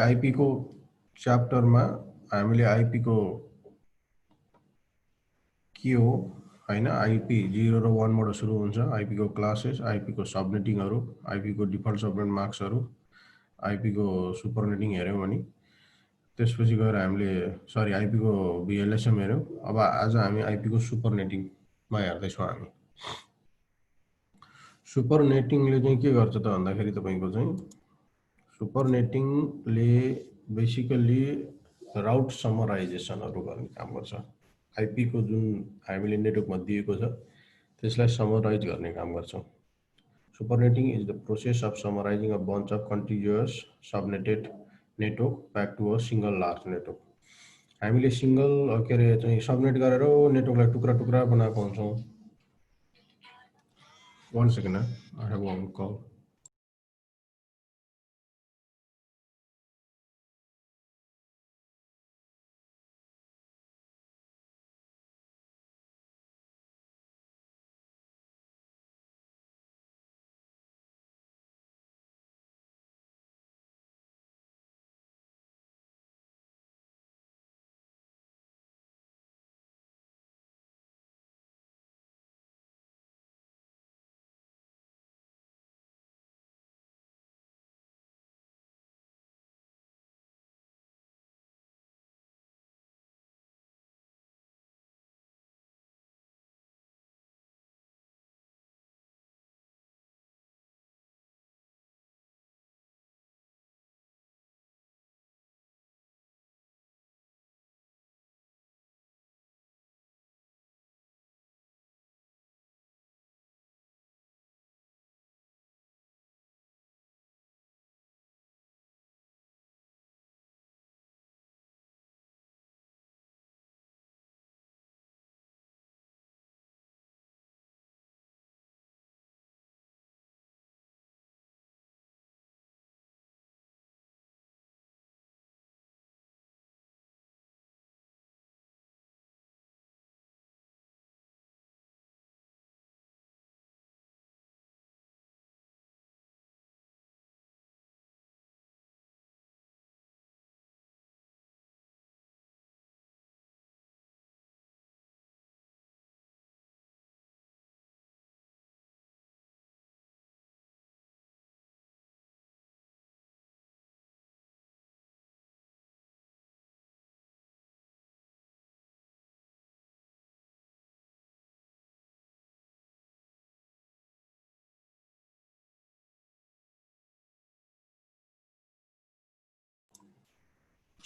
IP को च्याप्टरमा हामीले IP को के हो हैन आईपी 0 र 1 बाट सुरु हुन्छ आईपी को क्लासेस आईपी को सबनेटिङहरु आईपी को डिफल्ट सबनेट मार्क्सहरु आईपी को सुपरनेटिङ हेर्यौं भने त्यसपछि गएर हामीले सरी आईपी को बीएलएसएम हेर्यौं अब आज हामी आईपी को सुपरनेटिङमा हेर्दै छौं हामी सुपरनेटिङले चाहिँ के गर्छ त भन्दाखेरि तपाईको चाहिँ सुपरनेटिङले बेसिकली राउट समराइजेसनहरु गर्ने काम गर्छ आईपी को जुन हामीले नेटवर्कमा दिएको छ त्यसलाई समराइज गर्ने काम गर्छ Supernetting is the process of summarizing a bunch of contiguous subnetted network back to a single large network. हामीले सिंगल के अरे चाहिँ सबनेट गरेर नेटवर्कलाई टुक्रा टुक्रा बनाएको हुन्छौं. One second, I have one call.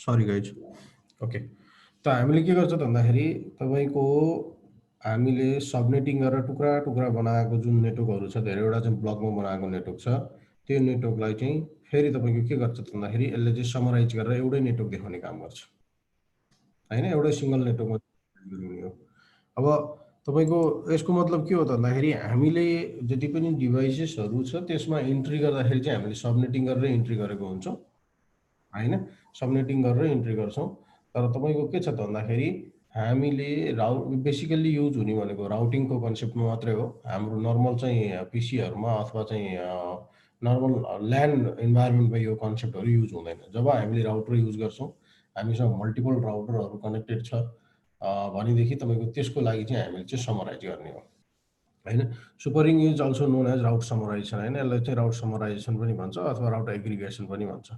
Sorry guys. Okay. त हामीले के गर्छ त भन्दाखेरि तपाईको हामीले सबनेटिङ गरेर टुक्रा टुक्रा बनाएको जुन नेटवर्कहरु छ धेरैवटा चाहिँ ब्लकमा बनाएको नेटवर्क छ त्यो नेटवर्कलाई चाहिँ फेरि तपाईको के गर्छ त भन्दाखेरि यसले चाहिँ समराइज गरेर एउटै नेटवर्क देखाउने काम गर्छ हैन एउटै सिंगल नेटवर्कमा गरिने हो अब तपाईको यसको मतलब के हो त भन्दाखेरि हामीले जति पनि डिभाइसेसहरु छ त्यसमा इन्ट्री गर्दाखेरि चाहिँ हामीले सबनेटिङ गरेर इन्ट्री गरेको हुन्छौं हैन सबनेटिङ गरेर इन्ट्री गर्छौं तर तपाईको के छ त भन्दाखेरि हामीले बेसिकली युज हुने भनेको राउटिङको कन्सेप्टमा मात्रै हो हाम्रो नर्मल चाहिँ पीसीहरुमा अथवा चाहिँ नर्मल ल्यान इन्भाइरोमेन्टमा यो कन्सेप्टहरु युज हुँदैन जब हामीले राउटर युज गर्छौं हामीसँग मल्टिपल राउटरहरु कनेक्टेड छ भनेदेखि तपाईको त्यसको लागि चाहिँ हामीले चाहिँ समराइज गर्ने हो हैन सुपरिङ इज अल्सो नोन एज राउट समराइजेसन हैन यसलाई चाहिँ राउट समराइजेसन पनि भन्छ अथवा राउट एग्रिगेसन पनि भन्छ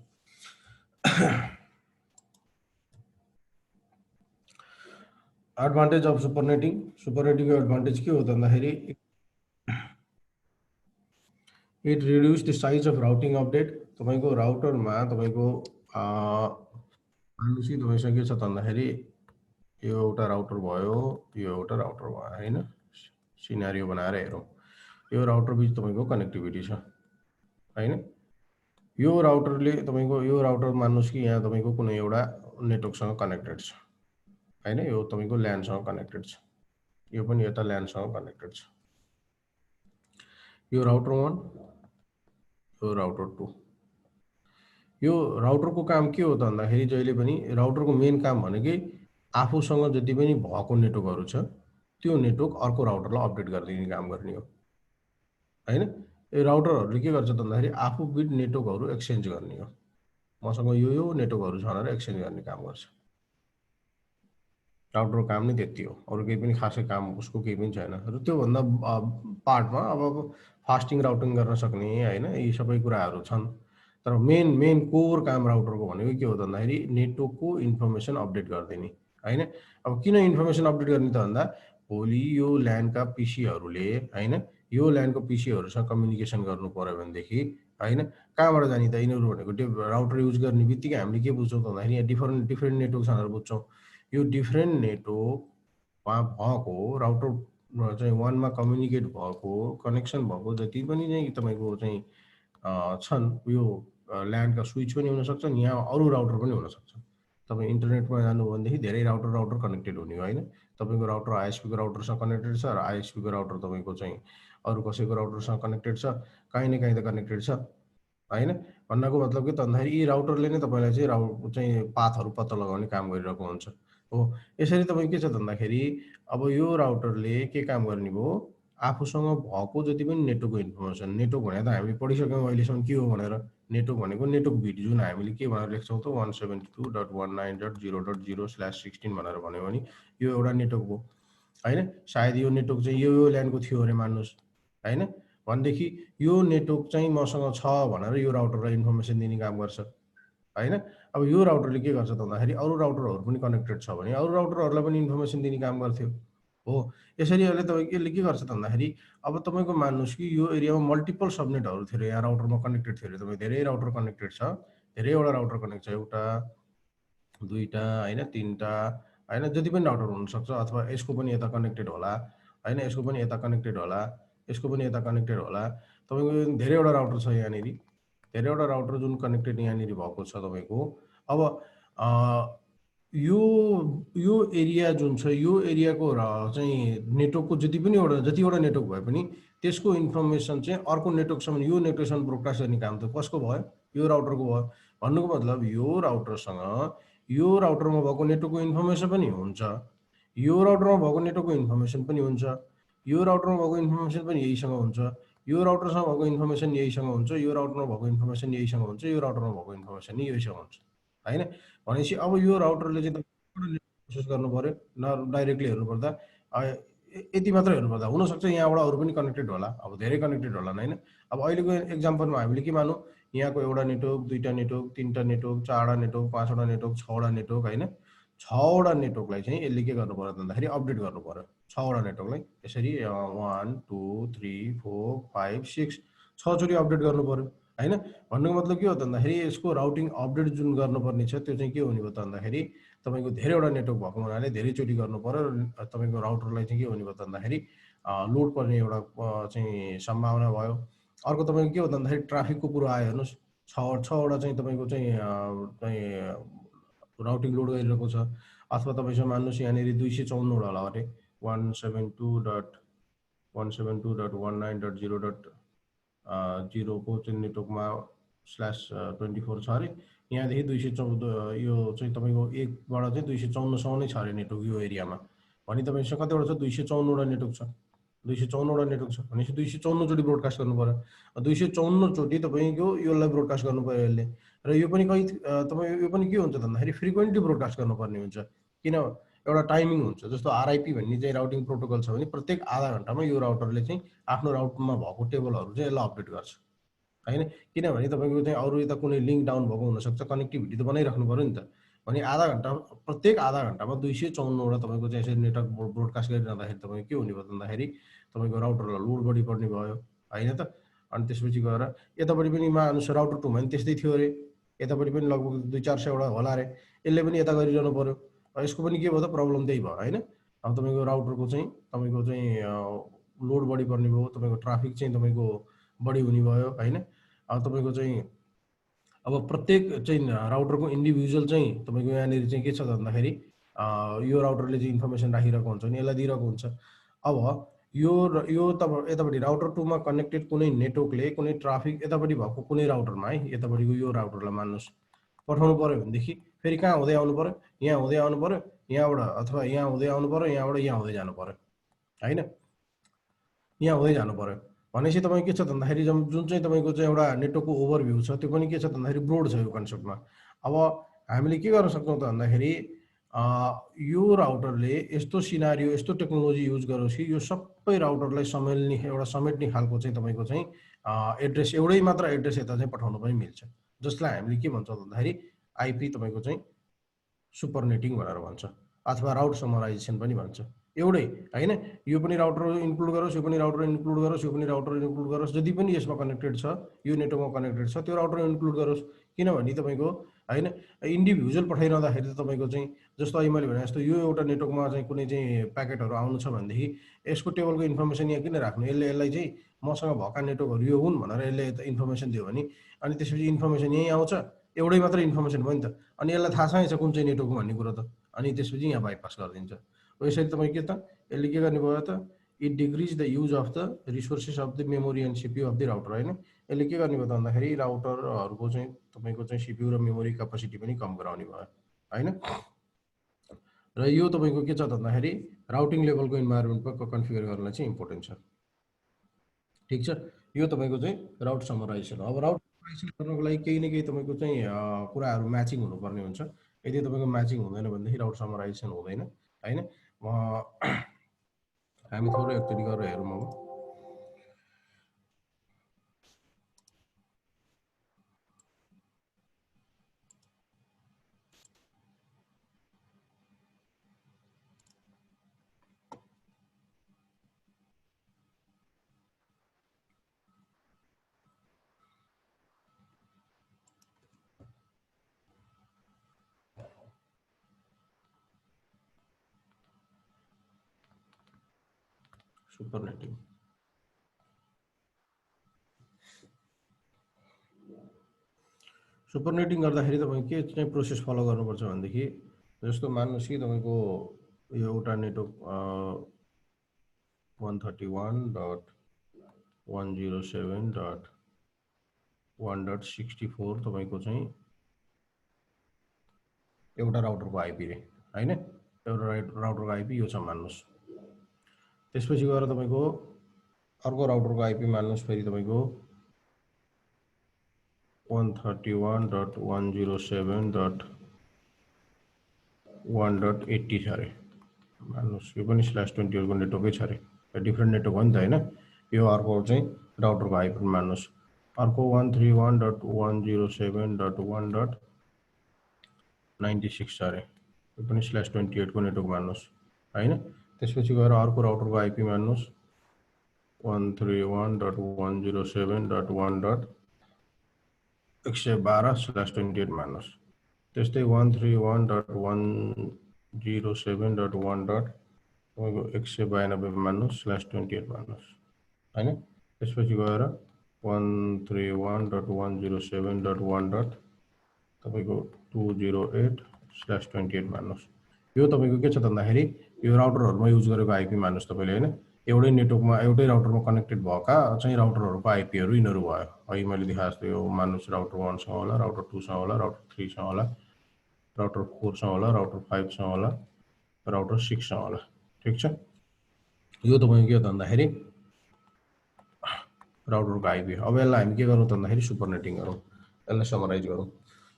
एडभान्टेज अफ सुपरनेटिङ सुपरनेटिङको एडभान्टेज के हो त भन्दाखेरि it reduce the size of routing update तपाईको राउटरमा तपाईको अनुसी तपाईसँग के छ त भन्दाखेरि यो एउटा राउटर भयो यो एउटा राउटर भयो हैन सिनेरियो बनाएर हेरौं यो राउटर बीच तपाईको कनेक्टिभिटी छ हैन यो राउटरले तपाईको यो राउटर मान्नुस् कि यहाँ तपाईको कुनै एउटा नेटवर्कसँग कनेक्टेड छ हैन यो तपाईको ल्यान सँग कनेक्टेड छ यो पनि यता ल्यान सँग कनेक्टेड छ यो राउटर 1 यो राउटर 2 यो राउटरको काम के हो त भन्दाखेरि जहिले पनि राउटरको मेन काम भनेकै आफूसँग जति पनि भएको नेटवर्कहरु छ त्यो नेटवर्क अर्को राउटरलाई अपडेट गरिदिने काम गर्ने हो हैन यो राउटरहरुले के गर्छ त भन्दाखेरि आफू बिट नेटवर्कहरु एक्सचेन्ज गर्ने हो मसँग यो नेटवर्कहरू छ भनेर एक्सचेन्ज गर्ने काम गर्छ। राउटरको काम नै त्यति हो, अरू केही पनि खासै काम उसको केही पनि छैन। र त्योभन्दा पार्टमा अब फास्टिङ राउटिङ गर्न सक्ने होइन, यी सबै कुराहरू छन्। तर मेन मेन कोर काम राउटरको भनेको के हो त भन्दाखेरि नेटवर्कको इन्फर्मेसन अपडेट गरिदिने होइन। अब किन इन्फर्मेसन अपडेट गर्ने त भन्दा भोलि यो ल्यान्डका पिसीहरूले होइन, यो ल्यान्डको पिसीहरूसँग कम्युनिकेसन गर्नु पर्यो भनेदेखि होइन, कहाँबाट जाने त यिनीहरू भनेको राउटर युज गर्ने बित्तिकै हामीले के बुझ्छौँ त भन्दाखेरि यहाँ डिफरेन्ट डिफरेन्ट नेटवर्क छ भनेर बुझ्छौँ। यो डिफरेन्ट नेटवर्कमा भएको राउटर चाहिँ वानमा कम्युनिकेट भएको कनेक्सन भएको जति पनि चाहिँ तपाईँको चाहिँ छन्, यो ल्यान्डका स्विच पनि हुनसक्छन्, यहाँ अरू राउटर पनि हुनसक्छ। तपाईँ इन्टरनेटमा जानु भनेदेखि धेरै राउटर राउटर कनेक्टेड हुने होइन। तपाईँको राउटर आइएसपीको राउटरसँग कनेक्टेड छ र आइएसपीको राउटर तपाईँको चाहिँ अरू कसैको राउटरसँग कनेक्टेड छ, काहीँ न काहीँ त कनेक्टेड छ होइन। भन्नको मतलब के त भन्दाखेरि यी राउटरले नै तपाईँलाई चाहिँ पाथहरू पत्ता लगाउने काम गरिरहेको हुन्छ हो। यसरी तपाईँ के छ भन्दाखेरि अब यो राउटरले के काम गर्ने भयो, आफूसँग भएको जति पनि नेटवर्कको इन्फर्मेसन, नेटवर्क भनेर त हामीले पढिसक्यौँ अहिलेसम्म के हो भनेर। नेटवर्क भनेको नेटवर्क बिट जुन हामीले के भनेर लेख्छौँ त 172.19.0.0/16 भनेर भन्यो भने यो एउटा नेटवर्क हो होइन। सायद यो नेटवर्क चाहिँ यो ल्यान्डको थियो अरे मान्नुहोस् होइन, भनेदेखि यो नेटवर्क चाहिँ मसँग छ भनेर यो राउटरलाई इन्फर्मेसन दिने काम गर्छ होइन। अब यो राउटरले के गर्छ त भन्दाखेरि अरू राउटरहरू पनि कनेक्टेड छ भने अरू राउटरहरूलाई पनि इन्फर्मेसन दिने काम गर्थ्यो हो। यसरी अहिले तपाईँको यसले के गर्छ त भन्दाखेरि अब तपाईँको मान्नुहोस् कि यो एरियामा मल्टिपल सबनेटहरू थियो अरे, यहाँ राउटरमा कनेक्टेड थियो अरे, तपाईँ धेरै राउटर कनेक्टेड छ, धेरैवटा राउटर कनेक्ट छ, एउटा दुईवटा होइन, तिनवटा होइन, जति पनि राउटर हुनसक्छ, अथवा यसको पनि यता कनेक्टेड होला होइन, यसको पनि यता कनेक्टेड होला, यसको पनि यता कनेक्टेड होला। तपाईँको धेरैवटा राउटर छ यहाँनिर, धेरैवटा राउटर जुन कनेक्टेड यहाँनिर भएको छ तपाईँको। अब यो यो एरिया जुन छ, यो एरियाको चाहिँ नेटवर्कको जतिवटा नेटवर्क भए पनि त्यसको इन्फर्मेसन चाहिँ अर्को नेटवर्कसम्म, यो नेटवर्कसम्म ब्रोडकास्ट गर्ने काम त कसको भयो, यो राउटरको भयो। भन्नुको मतलब यो राउटरसँग यो राउटरमा भएको नेटवर्कको इन्फर्मेसन पनि हुन्छ, यो राउटरमा भएको नेटवर्कको इन्फर्मेसन पनि हुन्छ, यो राउटरमा भएको इन्फर्मेसन पनि यहीसँग हुन्छ, यो राउटरसँग भएको इन्फर्मेसन यहीसँग हुन्छ, यो राउटरमा भएको इन्फर्मेसन यहीसँग हुन्छ, यो राउटरमा भएको इन्फर्मेसन यहीसँग हुन्छ होइन। भनेपछि अब यो राउटरले चाहिँ प्रोसेस गर्नु पर्यो, न डाइरेक्टली हेर्नुपर्दा यति मात्र हेर्नुपर्दा हुनसक्छ यहाँबाट अरू पनि कनेक्टेड होला, अब धेरै कनेक्टेड होला होइन। अब अहिलेको एक्जाम्पलमा हामीले के मानौँ, यहाँको एउटा नेटवर्क, दुईवटा नेटवर्क, तिनवटा नेटवर्क, चारवटा नेटवर्क, पाँचवटा नेटवर्क, छवटा नेटवर्क होइन। छवटा नेटवर्कलाई चाहिँ यसले के गर्नु पर्यो भन्दाखेरि अपडेट गर्नु पर्यो। छवटा नेटवर्कलाई यसरी 1 2 3 4 5 6 छचोटि अपडेट गर्नु पर्यो होइन। भन्नुको मतलब के हो त भन्दाखेरि यसको राउटिङ अपडेट जुन गर्नुपर्ने छ त्यो चाहिँ के हुने भयो त भन्दाखेरि तपाईँको धेरैवटा नेटवर्क भएको हुनाले धेरैचोटि गर्नु पर्यो र तपाईँको राउटरलाई चाहिँ के हुने भयो त भन्दाखेरि लोड पर्ने एउटा चाहिँ सम्भावना भयो। अर्को तपाईँको के हो त भन्दाखेरि ट्राफिकको कुरो आयो हेर्नुहोस्, छवटा चाहिँ तपाईँको चाहिँ राउटिङ लोड गरिरहेको छ, अथवा तपाईँसँग मान्नुहोस् यहाँनिर 254 होला अरे, 172.172.19.0.0 को चाहिँ नेटवर्कमा /24 छ अरे। यहाँदेखि 214 यो चाहिँ तपाईँको एकबाट चाहिँ 254 नै छ अरे नेटवर्क यो एरियामा। भने तपाईँसँग कतिवटा छ, 254वटा नेटवर्क छ, 254वटा नेटवर्क छ भनेपछि 254 चोटि ब्रोडकास्ट गर्नु पर्यो। 254 चोटि तपाईँको यसलाई ब्रोडकास्ट गर्नु पर्यो यसले। र यो पनि तपाईँ यो पनि के हुन्छ भन्दाखेरि फ्रिक्वेन्टली ब्रोडकास्ट गर्नुपर्ने हुन्छ, किन एउटा टाइमिङ हुन्छ। जस्तो आरआइपी भन्ने चाहिँ राउटिङ प्रोटोकल छ भने प्रत्येक आधा घन्टामा यो राउटरले चाहिँ आफ्नो राउटमा भएको टेबलहरू चाहिँ यसलाई अपडेट गर्छ होइन। किनभने तपाईँको चाहिँ अरू यता कुनै लिङ्क डाउन भएको हुनसक्छ, कनेक्टिभिटी त बनाइराख्नु पऱ्यो नि त। भने प्रत्येक आधा घन्टामा 254वटा तपाईँको चाहिँ यसरी नेटवर्क ब्रोडकास्ट गरिरहँदाखेरि तपाईँको के हुने भयो भन्दाखेरि तपाईँको राउटरलाई लोड बढी पर्ने भयो होइन त। अनि त्यसपछि गएर यतापट्टि पनि अनुसार राउटर 2मा पनि त्यस्तै थियो अरे, यतापट्टि पनि लगभग 200-400वटा होला अरे, यसले पनि यता गरिरहनु पऱ्यो। यसको पनि के भयो त प्रब्लम त्यही भयो होइन। अब तपाईँको राउटरको चाहिँ लोड बढी पर्ने भयो, तपाईँको ट्राफिक चाहिँ तपाईँको बढी हुने भयो होइन। अब तपाईँको चाहिँ अब प्रत्येक चाहिँ राउटरको इन्डिभिजुअल चाहिँ तपाईँको यहाँनिर चाहिँ के छ भन्दाखेरि यो राउटरले चाहिँ इन्फर्मेसन राखिरहेको हुन्छ भने यसलाई दिइरहेको हुन्छ। अब यो यतापट्टि राउटर 2मा कनेक्टेड कुनै नेटवर्कले कुनै ट्राफिक यतापट्टि भएको कुनै राउटरमा है, यतापट्टिको यो राउटरलाई मान्नुहोस् पठाउनु पऱ्यो भनेदेखि फेरि कहाँ हुँदै आउनु पऱ्यो, यहाँ हुँदै आउनु पऱ्यो, यहाँबाट अथवा यहाँ हुँदै आउनु पऱ्यो, यहाँबाट यहाँ हुँदै जानु पऱ्यो होइन, यहाँ हुँदै जानु पऱ्यो। भनेपछि तपाईँ के छ भन्दाखेरि जुन चाहिँ तपाईँको चाहिँ एउटा नेटवर्कको ओभरभ्यू छ त्यो पनि के छ भन्दाखेरि ब्रोड छ यो कन्सेप्टमा। अब हामीले के गर्न सक्छौँ त भन्दाखेरि यो राउटरले यस्तो सिनारियो यस्तो टेक्नोलोजी युज गरोस् कि यो सबै राउटरलाई समेट्ने खालको चाहिँ तपाईँको चाहिँ एड्रेस एउटै मात्र एड्रेस यता चाहिँ पठाउन पनि मिल्छ, जसलाई हामीले के भन्छौँ भन्दाखेरि आइपी तपाईँको चाहिँ सुपरनेटिङ भनेर भन्छ अथवा राउट समराइजेसन पनि भन्छ। एउटै होइन, यो पनि राउटर इन्क्लुड गरोस्, यो पनि राउटर इन्क्लुड गरोस्, यो पनि राउटर इन्क्लुड गरोस्, जति पनि यसमा कनेक्टेड छ यो नेटवर्कमा कनेक्टेड छ त्यो राउटर इन्क्लुड गरोस्। किनभने तपाईँको होइन इन्डिभिजुअल पठाइरहँदाखेरि त तपाईँको चाहिँ जस्तो अहिले मैले भने जस्तो यो एउटा नेटवर्कमा चाहिँ कुनै चाहिँ प्याकेटहरू आउनु छ भनेदेखि यसको टेबलको इन्फर्मेसन यहाँ किन राख्नु, यसलाई चाहिँ मसँग भएका नेटवर्कहरू यो हुन् भनेर यसले इन्फर्मेसन दियो भने अनि त्यसपछि इन्फर्मेसन यहीँ आउँछ, एउटै मात्र इन्फर्मेसन भयो नि त, अनि यसलाई थाहा छैन कुन चाहिँ नेटवर्क भन्ने कुरो त, अनि त्यसपछि यहाँ बाइपास गरिदिन्छ। यसरी तपाईँ के त यसले के गर्ने भयो त it decrease the use of the resources of the memory and CPU of the router होइन। यसले के गर्ने भयो त भन्दाखेरि राउटरहरूको चाहिँ तपाईँको चाहिँ सिपियु र मेमोरी क्यापासिटी पनि कम गराउने भयो होइन। र यो तपाईँको के छ त भन्दाखेरि राउटिङ लेभलको इन्भाइरोमेन्टमा कन्फिगर गर्नलाई चाहिँ इम्पोर्टेन्ट छ। ठिक छ, यो तपाईँको चाहिँ राउट समराइजेसन हो। अब राउट समराइजेसन गर्नको लागि केही न केही तपाईँको चाहिँ कुराहरू म्याचिङ हुनुपर्ने हुन्छ। यदि तपाईँको म्याचिङ हुँदैन भनेदेखि राउट समराइजेसन हुँदैन होइन। हामी थोरै एकचोटि गरेर हेरौँ अब। सुपरनेटिङ सुपरनेटिङ गर्दाखेरि तपाईँ के चाहिँ प्रोसेस फलो गर्नुपर्छ भनेदेखि जस्तो मान्नुहोस् कि तपाईँको यो एउटा नेटवर्क 131.107.1.64 तपाईँको चाहिँ एउटा राउटरको आइपी रे होइन, एउटा राउटरको आइपी यो छ मान्नुहोस्। त्यसपछि गएर तपाईँको अर्को राउटरको आइपी मान्नुहोस् फेरि तपाईँको 131.107.1.80 छ अरे मान्नुहोस्, यो पनि /20 को नेटवर्कै छ अरे, डिफ्रेन्ट नेटवर्क हो नि त होइन। यो अर्को चाहिँ राउटरको आइपी मान्नुहोस्, अर्को 131.107.1.96 छ अरे, यो पनि /28 को नेटवर्क मान्नुहोस् होइन। त्यसपछि गएर अर्को राउटरको आइपी मान्नुहोस् 131.107.1.112/28 मान्नुहोस्। त्यस्तै 131.107.1.192 मान्नुहोस् /28 मान्नुहोस् होइन। त्यसपछि गएर 131.107.1. तपाईँको 208/28 मान्नुहोस्। यो तपाईँको के छ भन्दाखेरि यो राउटरहरूमा युज गरेको आइपी मान्नुहोस् तपाईँले होइन। एउटै नेटवर्कमा एउटै राउटरमा कनेक्टेड भएका चाहिँ राउटरहरूको आइपीहरू यिनीहरू भयो। अहिले मैले देखाएको जस्तो यो मान्नुहोस् राउटर 1सँग होला, राउटर 2सँग होला, राउटर 3सँग होला, राउटर 4सँग होला, राउटर 5सँग होला, राउटर 6सँग होला। ठिक छ, यो तपाईँको के भन्दाखेरि राउटरको आइपी। अब यसलाई हामी के गरौँ त भन्दाखेरि सुपरनेटिङ गरौँ, यसलाई समराइज गरौँ।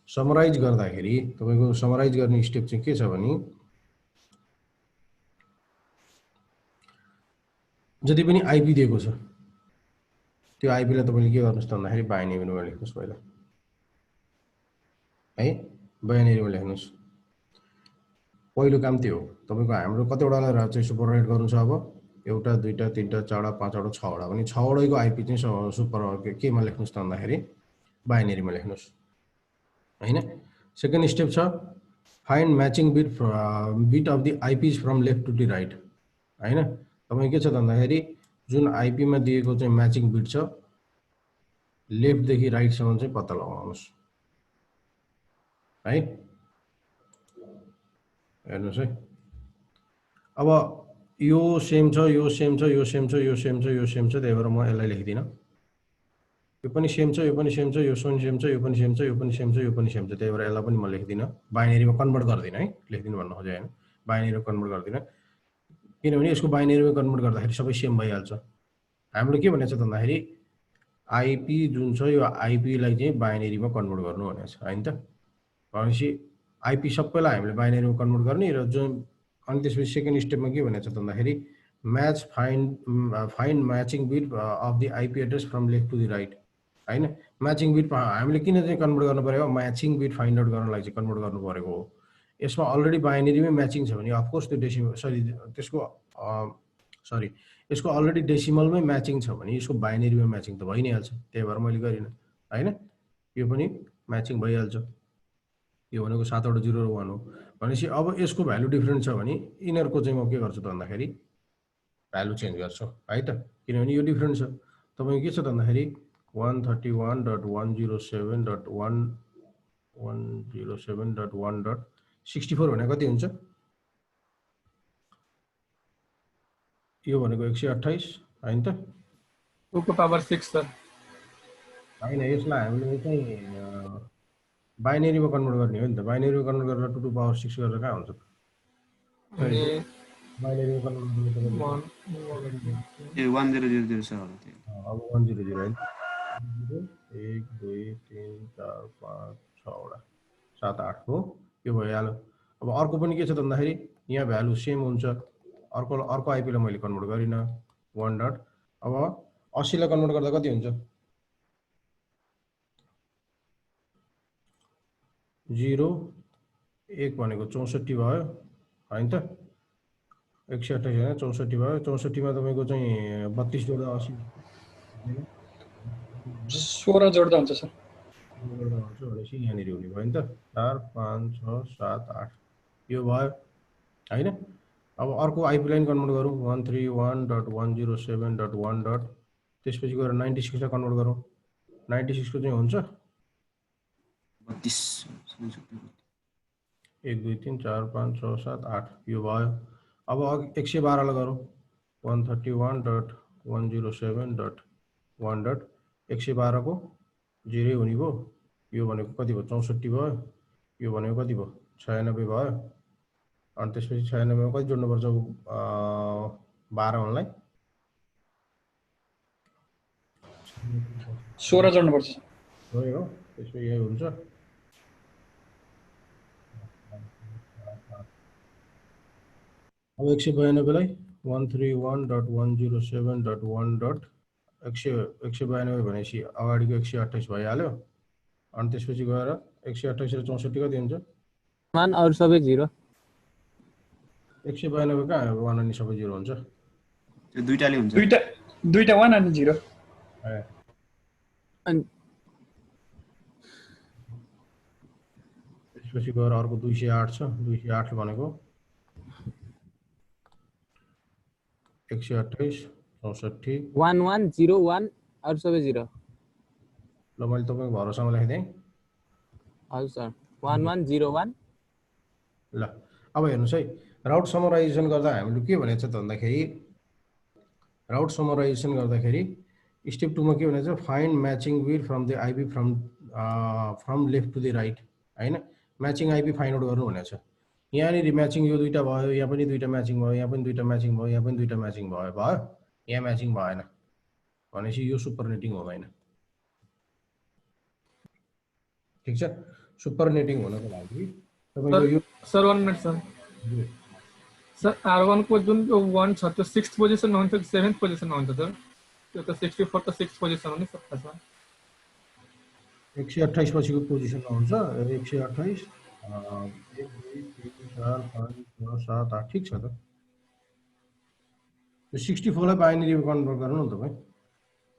समराइज गर्दाखेरि तपाईँको समराइज गर्ने स्टेप चाहिँ के छ भने जति पनि आइपी दिएको छ त्यो आइपीलाई तपाईँले के गर्नुहोस् त भन्दाखेरि बाइनेरीमा लेख्नुहोस् पहिला है, बाइनेरीमा लेख्नुहोस्। पहिलो काम त्यो हो तपाईँको। हाम्रो कतिवटालाई चाहिँ सुपरनेट गर्नु छ, अब एउटा दुईवटा तिनवटा चारवटा पाँचवटा छवटा भने छवटैको आइपी चाहिँ सुपर केमा लेख्नुहोस् त भन्दाखेरि बाइनेरीमा लेख्नुहोस् होइन। सेकेन्ड स्टेप छ find matching bit of the IPs from left to the right होइन। तपाईँ के छ भन्दाखेरि जुन आइपीमा दिएको चाहिँ म्याचिङ बिट छ लेफ्टदेखि राइटसम्म चाहिँ पत्ता लगाउनुहोस् है। हेर्नुहोस् है, अब यो सेम छ, यो सेम छ, यो सेम छ, यो सेम छ, यो सेम छ, त्यही भएर म यसलाई लेख्दिनँ। यो पनि सेम छ, यो पनि सेम छ, यो पनि सेम छ, यो पनि सेम छ, यो पनि सेम छ, यो पनि सेम छ, त्यही भएर यसलाई पनि म लेख्दिनँ। बाइनेरीमा कन्भर्ट गर्दिनँ है, लेख्दिनँ भन्नु खोजेँ होइन, बाइनेरीमा कन्भर्ट गर्दिनँ। किनभने यसको बाइनेरीमा कन्भर्ट गर्दाखेरि सबै सेम भइहाल्छ हामीले के भनेको छ भन्दाखेरि आइपी जुन छ यो आइपीलाई चाहिँ बाइनेरीमा कन्भर्ट गर्नु भनेको छ हैन त। भनेपछि आइपी सबैलाई हामीले बाइनेरीमा कन्भर्ट गर्ने र जुन अनि त्यसपछि सेकेन्ड स्टेपमा के भनेको छ भन्दाखेरि match find matching bit of the IP address from left to the right हैन। म्याचिङ बिट हामीले किन चाहिँ कन्भर्ट गर्नु परेको, म्याचिङ बिट फाइन्ड आउट गर्नलाई चाहिँ कन्भर्ट गर्नु परेको हो। यसमा अलरेडी बाइनेरीमै म्याचिङ छ भने अफकोर्स त्यो डेसिमल त्यसको सरी यसको अलरेडी डेसिमलमै म्याचिङ छ भने यसको बाइनेरीमा म्याचिङ त भइ नै हाल्छ, त्यही भएर मैले गरिनँ हैन। यो पनि म्याचिङ भइहाल्छ। यो भनेको 7वटा 0 र 1 हो भनेपछि अब यसको भ्यालु डिफरेन्ट छ भने यिनीहरूको चाहिँ म के गर्छु त भन्दाखेरि भ्यालु चेन्ज गर्छु है त, किनभने यो डिफरेन्ट छ। तपाईको के छ त भन्दाखेरि 131.107.107.1.64 भने कति हुन्छ? यो भनेको 128 हैन त, 2 को पावर 6 सर हैन। यसलाई हामीले चाहिँ बाइनेरीमा कन्भर्ट गर्ने हो नि त। बाइनेरीमा कन्भर्ट गरेर 2 टु पावर 6 गरेर कहाँ हुन्छ? अनि बाइनेरीमा कन्भर्ट गर्ने तपाईको 1000 छ होला त्यो। अब 100 हैन, 1 2 3 4 5 6 वटा 7 8 हो, यो भइहाल्यो। अब अर्को पनि के छ त भन्दाखेरि यहाँ भ्यालु सेम हुन्छ। अर्को आइपीलाई मैले कन्भर्ट गरिनँ 1 डट। अब 80 लाई कन्भर्ट गर्दा कति हुन्छ? 0 1 भनेको 64 भयो हैन त। 128 हैन 64 भयो। 64 मा तपाईको चाहिँ 32 जोड्दा 80 16 जोड्दा हुन्छ सर। भनेपछि यहाँनिर हुने भयो नि त। 4 5 6 7 8 यो भयो हैन। अब अर्को आइपी लाइन कन्भर्ट गरौँ 131.107.1. त्यसपछि गएर 96 लाई कन्भर्ट गरौँ। 96 को चाहिँ हुन्छ 32 1 2 3 4 5 6 7 8 यो भयो। अब 112 लाई गरौँ 131.107.1. 112 को 0 हुने भयो। यो भनेको कति भयो? 64 भयो। यो भनेको कति भयो? 96 भयो। अनि त्यसपछि 96 मा कति जोड्नुपर्छ? 12 मनलाई 16 जोड्नुपर्छ हो। त्यसपछि यही हुन्छ। अब 192 लाई 131.107.1. 192 भनेपछि अगाडिको 128 भइहाल्यो। अनि त्यसपछि गएर 128 र 64 कति हुन्छ? 1 और सबै 0। 192 कहाँ 1 अनि सबै 0 हुन्छ? त्यो दुईटाले हुन्छ। दुईटा 1 अनि 0। अनि त्यसपछि गएर अर्को 208 छ। 208 भनेको 128 64 1 1 0 1 और सबै 0। ल मैले तपाईको भरोसामा लेखिदिएँ। हजुर सर 1 1 0 1। ल अब हेर्नुस् है, राउट समराइजेसन गर्दा हामीले के भनेको छ त भन्दाखेरि राउट समराइजेसन गर्दाखेरि स्टेप 2 मा के भनेको छ? Find matching bit from the IP from left to the right हैन। म्याचिङ आइपी फाइन्ड आउट गर्नु भनेको छ। यहाँनिर म्याचिङ यो दुईटा भयो, यहाँ पनि दुईटा म्याचिङ भयो, यहाँ पनि दुईटा म्याचिङ भयो, यहाँ पनि दुईटा म्याचिङ भयो। यहाँ म्याचिङ भएन भनेपछि यो सुपरनेटिङ हुँदैन। ठीक छ। सुपरनेटिङ हुनको लागि तपाईको यो सर 1 मिनेट सर R1 को जुन 1 छ त्यो 6th पोजिसनमा हुन्छ कि 7th पोजिसनमा हुन्छ सर? त्यो त 64 त 6th पोजिसन हो नि सर खासमा। 128 पछिको पोजिसनमा हुन्छ 128 1 2 3 4 5 6 7 8 ठीक छ त। यो 64 लाई बाइनेरीमा कन्भर्ट गर्नु नि तपाई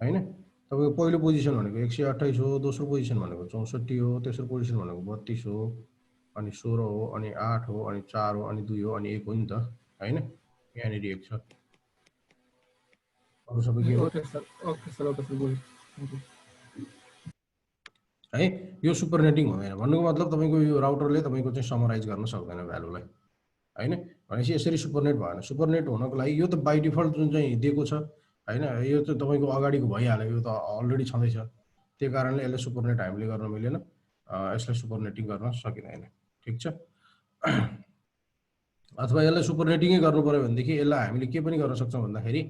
हैन। तपाईको पहिलो पोजिसन भनेको 128 हो, दोस्रो पोजिसन भनेको 64 हो, तेस्रो पोजिसन भनेको 32 हो, अनि 16 हो, अनि 8 हो, अनि 4 हो, अनि 2 हो, अनि 1 हो नि त हैन। यहाँनिर 1 छ। अरु सबै के हो? ओके सर गुड है। यो सुपरनेटिङ हुँदैन। भन्नुको मतलब तपाईको यो राउटरले तपाईको चाहिँ समराइज गर्न सक्दैन भ्यालुलाई हैन। भनेपछि यसरी सुपरनेट भएन। सुपरनेट हुनको लागि यो त बाइ डिफल्ट जुन चाहिँ दिएको छ हैन, यो त तपाईको अगाडिको भइहाल्यो, यो त अलरेडी छँदैछ। त्यही कारणले यसले सुपरनेट हामीले गर्न मिलेन, यसलाई सुपरनेटिङ गर्न सकिदैन। ठीक छ। अथवा यसलाई सुपरनेटिङै गर्नु पर्यो भनेदेखि यसलाई हामीले के पनि गर्न सक्छौं भन्दाखेरि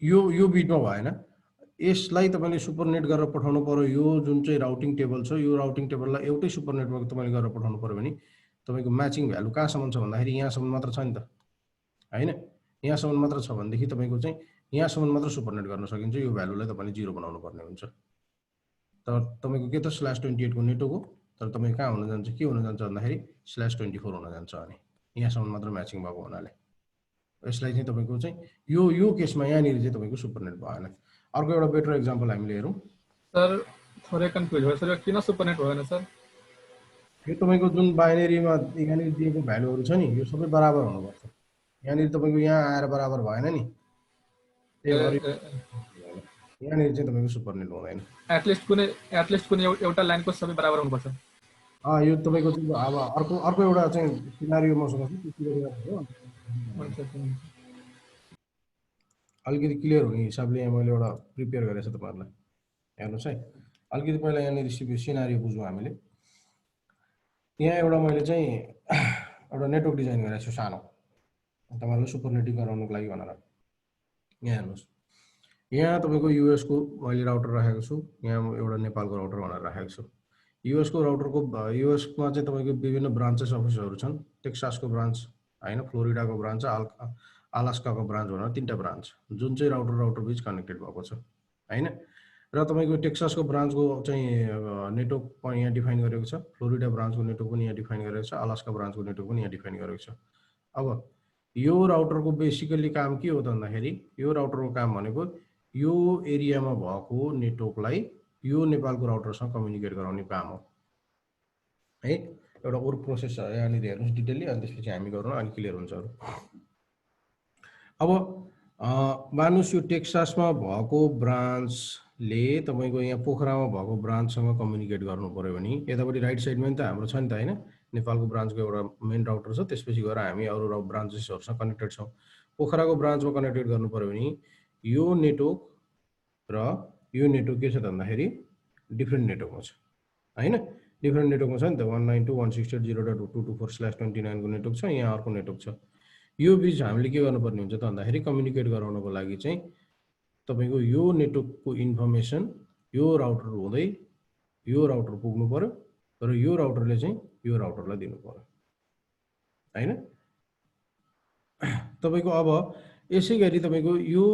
यो बिटमा भएन, यसलाई तपाईँले सुपरनेट गरेर पठाउनु पर्यो। यो जुन चाहिँ राउटिङ टेबल छ, यो राउटिङ टेबललाई एउटै सुपरनेटमा तपाईँले गरेर पठाउनु पर्यो भने तपाईँको म्याचिङ भ्यालु कहाँसम्म छ भन्दाखेरि यहाँसम्म मात्र छ नि त, होइन? यहाँसम्म मात्र छ भनेदेखि तपाईँको चाहिँ यहाँसम्म मात्र सुपरनेट गर्न सकिन्छ। यो भ्यालुलाई तपाईँले 0 बनाउनु पर्ने हुन्छ। तर तपाईँको के त /28 को नेटवर्क हो, तर तपाईँ कहाँ हुन जान्छ, के हुन जान्छ भन्दाखेरि /24 हुन जान्छ। अनि यहाँसम्म मात्र म्याचिङ भएको हुनाले यसलाई चाहिँ तपाईँको चाहिँ यो केसमा यहाँनिर चाहिँ तपाईँको सुपरनेट भएन। अर्को एउटा बेटर एक्जाम्पल हामीले हेरौँ। सर थोरै कन्फ्युज भयो सर, किन सुपरनेट भएन सर? यो तपाईँको जुन बाइनेरीमा यहाँनिर दिएको भ्यालुहरू छ नि, यो सबै बराबर हुनुपर्छ। यहाँनिर तपाईँको यहाँ आएर बराबर भएन नि, त्यही भएर यहाँनिर चाहिँ तपाईँको सुपरनेट हुँदैन। एटलिस्ट कुनै एउटा लाइनको सबै बराबर हुनुपर्छ। यो तपाईँको चाहिँ अब अर्को एउटा चाहिँ सिनारियो मसँग छ, त्यो क्लियर हो। अलिकति क्लियर हुने हिसाबले यहाँ मैले एउटा प्रिपेयर गरेको छु तपाईँहरूलाई। हेर्नुहोस् है, अलिकति पहिला यहाँनिर सिनारियो बुझौँ हामीले। यहाँ एउटा मैले चाहिँ एउटा नेटवर्क डिजाइन गरेको छु सानो, तपाईँहरूलाई सुपरनेटिङ गराउनुको लागि भनेर। यहाँ हेर्नुहोस्, यहाँ तपाईँको युएसको मैले राउटर राखेको छु, यहाँ एउटा नेपालको राउटर भनेर राखेको छु। युएसको राउटरको युएसमा चाहिँ तपाईँको विभिन्न ब्रान्चेस अफिसहरू छन्। टेक्सासको ब्रान्च होइन, फ्लोरिडाको ब्रान्च, अलास्काको ब्रान्च भनेर 3टा ब्रान्च जुन चाहिँ राउटर बिच कनेक्टेड भएको छ, होइन? र तपाईँको टेक्सासको ब्रान्चको चाहिँ नेटवर्क यहाँ डिफाइन गरेको छ, फ्लोरिडा ब्रान्चको नेटवर्क पनि यहाँ डिफाइन गरेको छ, अलास्का ब्रान्चको नेटवर्क पनि यहाँ डिफाइन गरेको छ। अब यो राउटरको बेसिकली काम के हो त भन्दाखेरि, यो राउटरको काम भनेको यो एरियामा भएको नेटवर्कलाई यो नेपालको राउटरसँग कम्युनिकेट गराउने काम हो है। एउटा वर्क प्रोसेस छ, यहाँनिर हेर्नुहोस् डिटेलली, अनि त्यसपछि हामी गरौँ, अनि क्लियर हुन्छ अरू। अब मानुस् यो टेक्सासमा भएको ब्रान्चले तपाईँको यहाँ पोखरामा भएको ब्रान्चसँग कम्युनिकेट गर्नु पर्यो भने यतापट्टि राइट साइडमा नि त हाम्रो छ नि त, होइन? नेपालको ब्रान्चको एउटा मेन राउटर छ, त्यसपछि गएर हामी अरू ब्रान्चेसहरूसँग कनेक्टेड छौँ। पोखराको ब्रान्चमा कनेक्टेड गर्नु पर्यो भने यो नेटवर्क र यो नेटवर्क के छ त भन्दाखेरि डिफ्रेन्ट नेटवर्कमा छ, होइन? डिफ्रेन्ट नेटवर्कमा छ नि त। 192.168.0.224/29 को नेटवर्क छ, यहाँ अर्को नेटवर्क छ। यो बिच हामीले के गर्नुपर्ने हुन्छ त भन्दाखेरि कम्युनिकेट गराउनको लागि चाहिँ तपाईँको यो नेटवर्कको इन्फर्मेसन यो राउटर हुँदै यो राउटर पुग्नु पर्यो र यो राउटरले चाहिँ यो राउटरलाई दिनु पर्यो, होइन? तपाईँको अब यसै गरी तपाईँको यो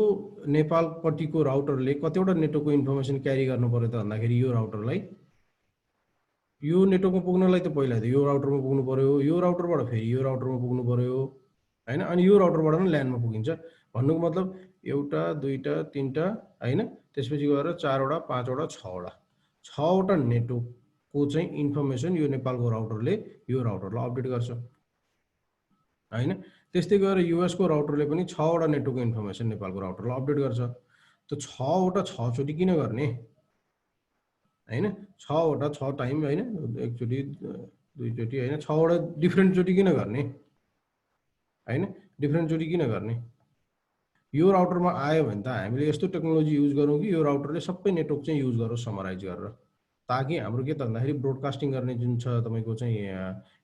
नेपालपट्टिको राउटरले कतिवटा नेटवर्कको इन्फर्मेसन क्यारी गर्नु पर्यो त भन्दाखेरि यो राउटरलाई यो नेटवर्कमा पुग्नलाई त पहिला त यो राउटरमा पुग्नु पर्यो, यो राउटरबाट फेरि यो राउटरमा पुग्नु पर्यो, होइन? अनि यो राउटरबाट पनि ल्यान्डमा पुगिन्छ। भन्नुको मतलब एउटा, दुईटा, तीनटा, होइन? त्यसपछि गएर 4वटा, 5वटा, 6वटा नेटवर्कको चाहिँ इन्फर्मेसन यो नेपालको राउटरले यो राउटरलाई अपडेट गर्छ, होइन? त्यस्तै गरेर युएसको राउटरले पनि 6वटा नेटवर्कको इन्फर्मेसन नेपालको राउटरलाई अपडेट गर्छ। त 6वटा 6 चोटि किन गर्ने, होइन? 6वटा 6 टाइम, होइन? एकचोटि दुईचोटि, होइन? 6वटा डिफ्रेन्ट चोटि किन गर्ने, होइन? डिफ्रेन्ट चोटि किन गर्ने? यो राउटरमा आयो भने त हामीले यस्तो टेक्नोलोजी युज गरौँ कि यो राउटरले सबै नेटवर्क चाहिँ युज गरोस् समराइज गरेर, ताकि हाम्रो के त भन्दाखेरि ब्रोडकास्टिङ गर्ने जुन छ तपाईँको चाहिँ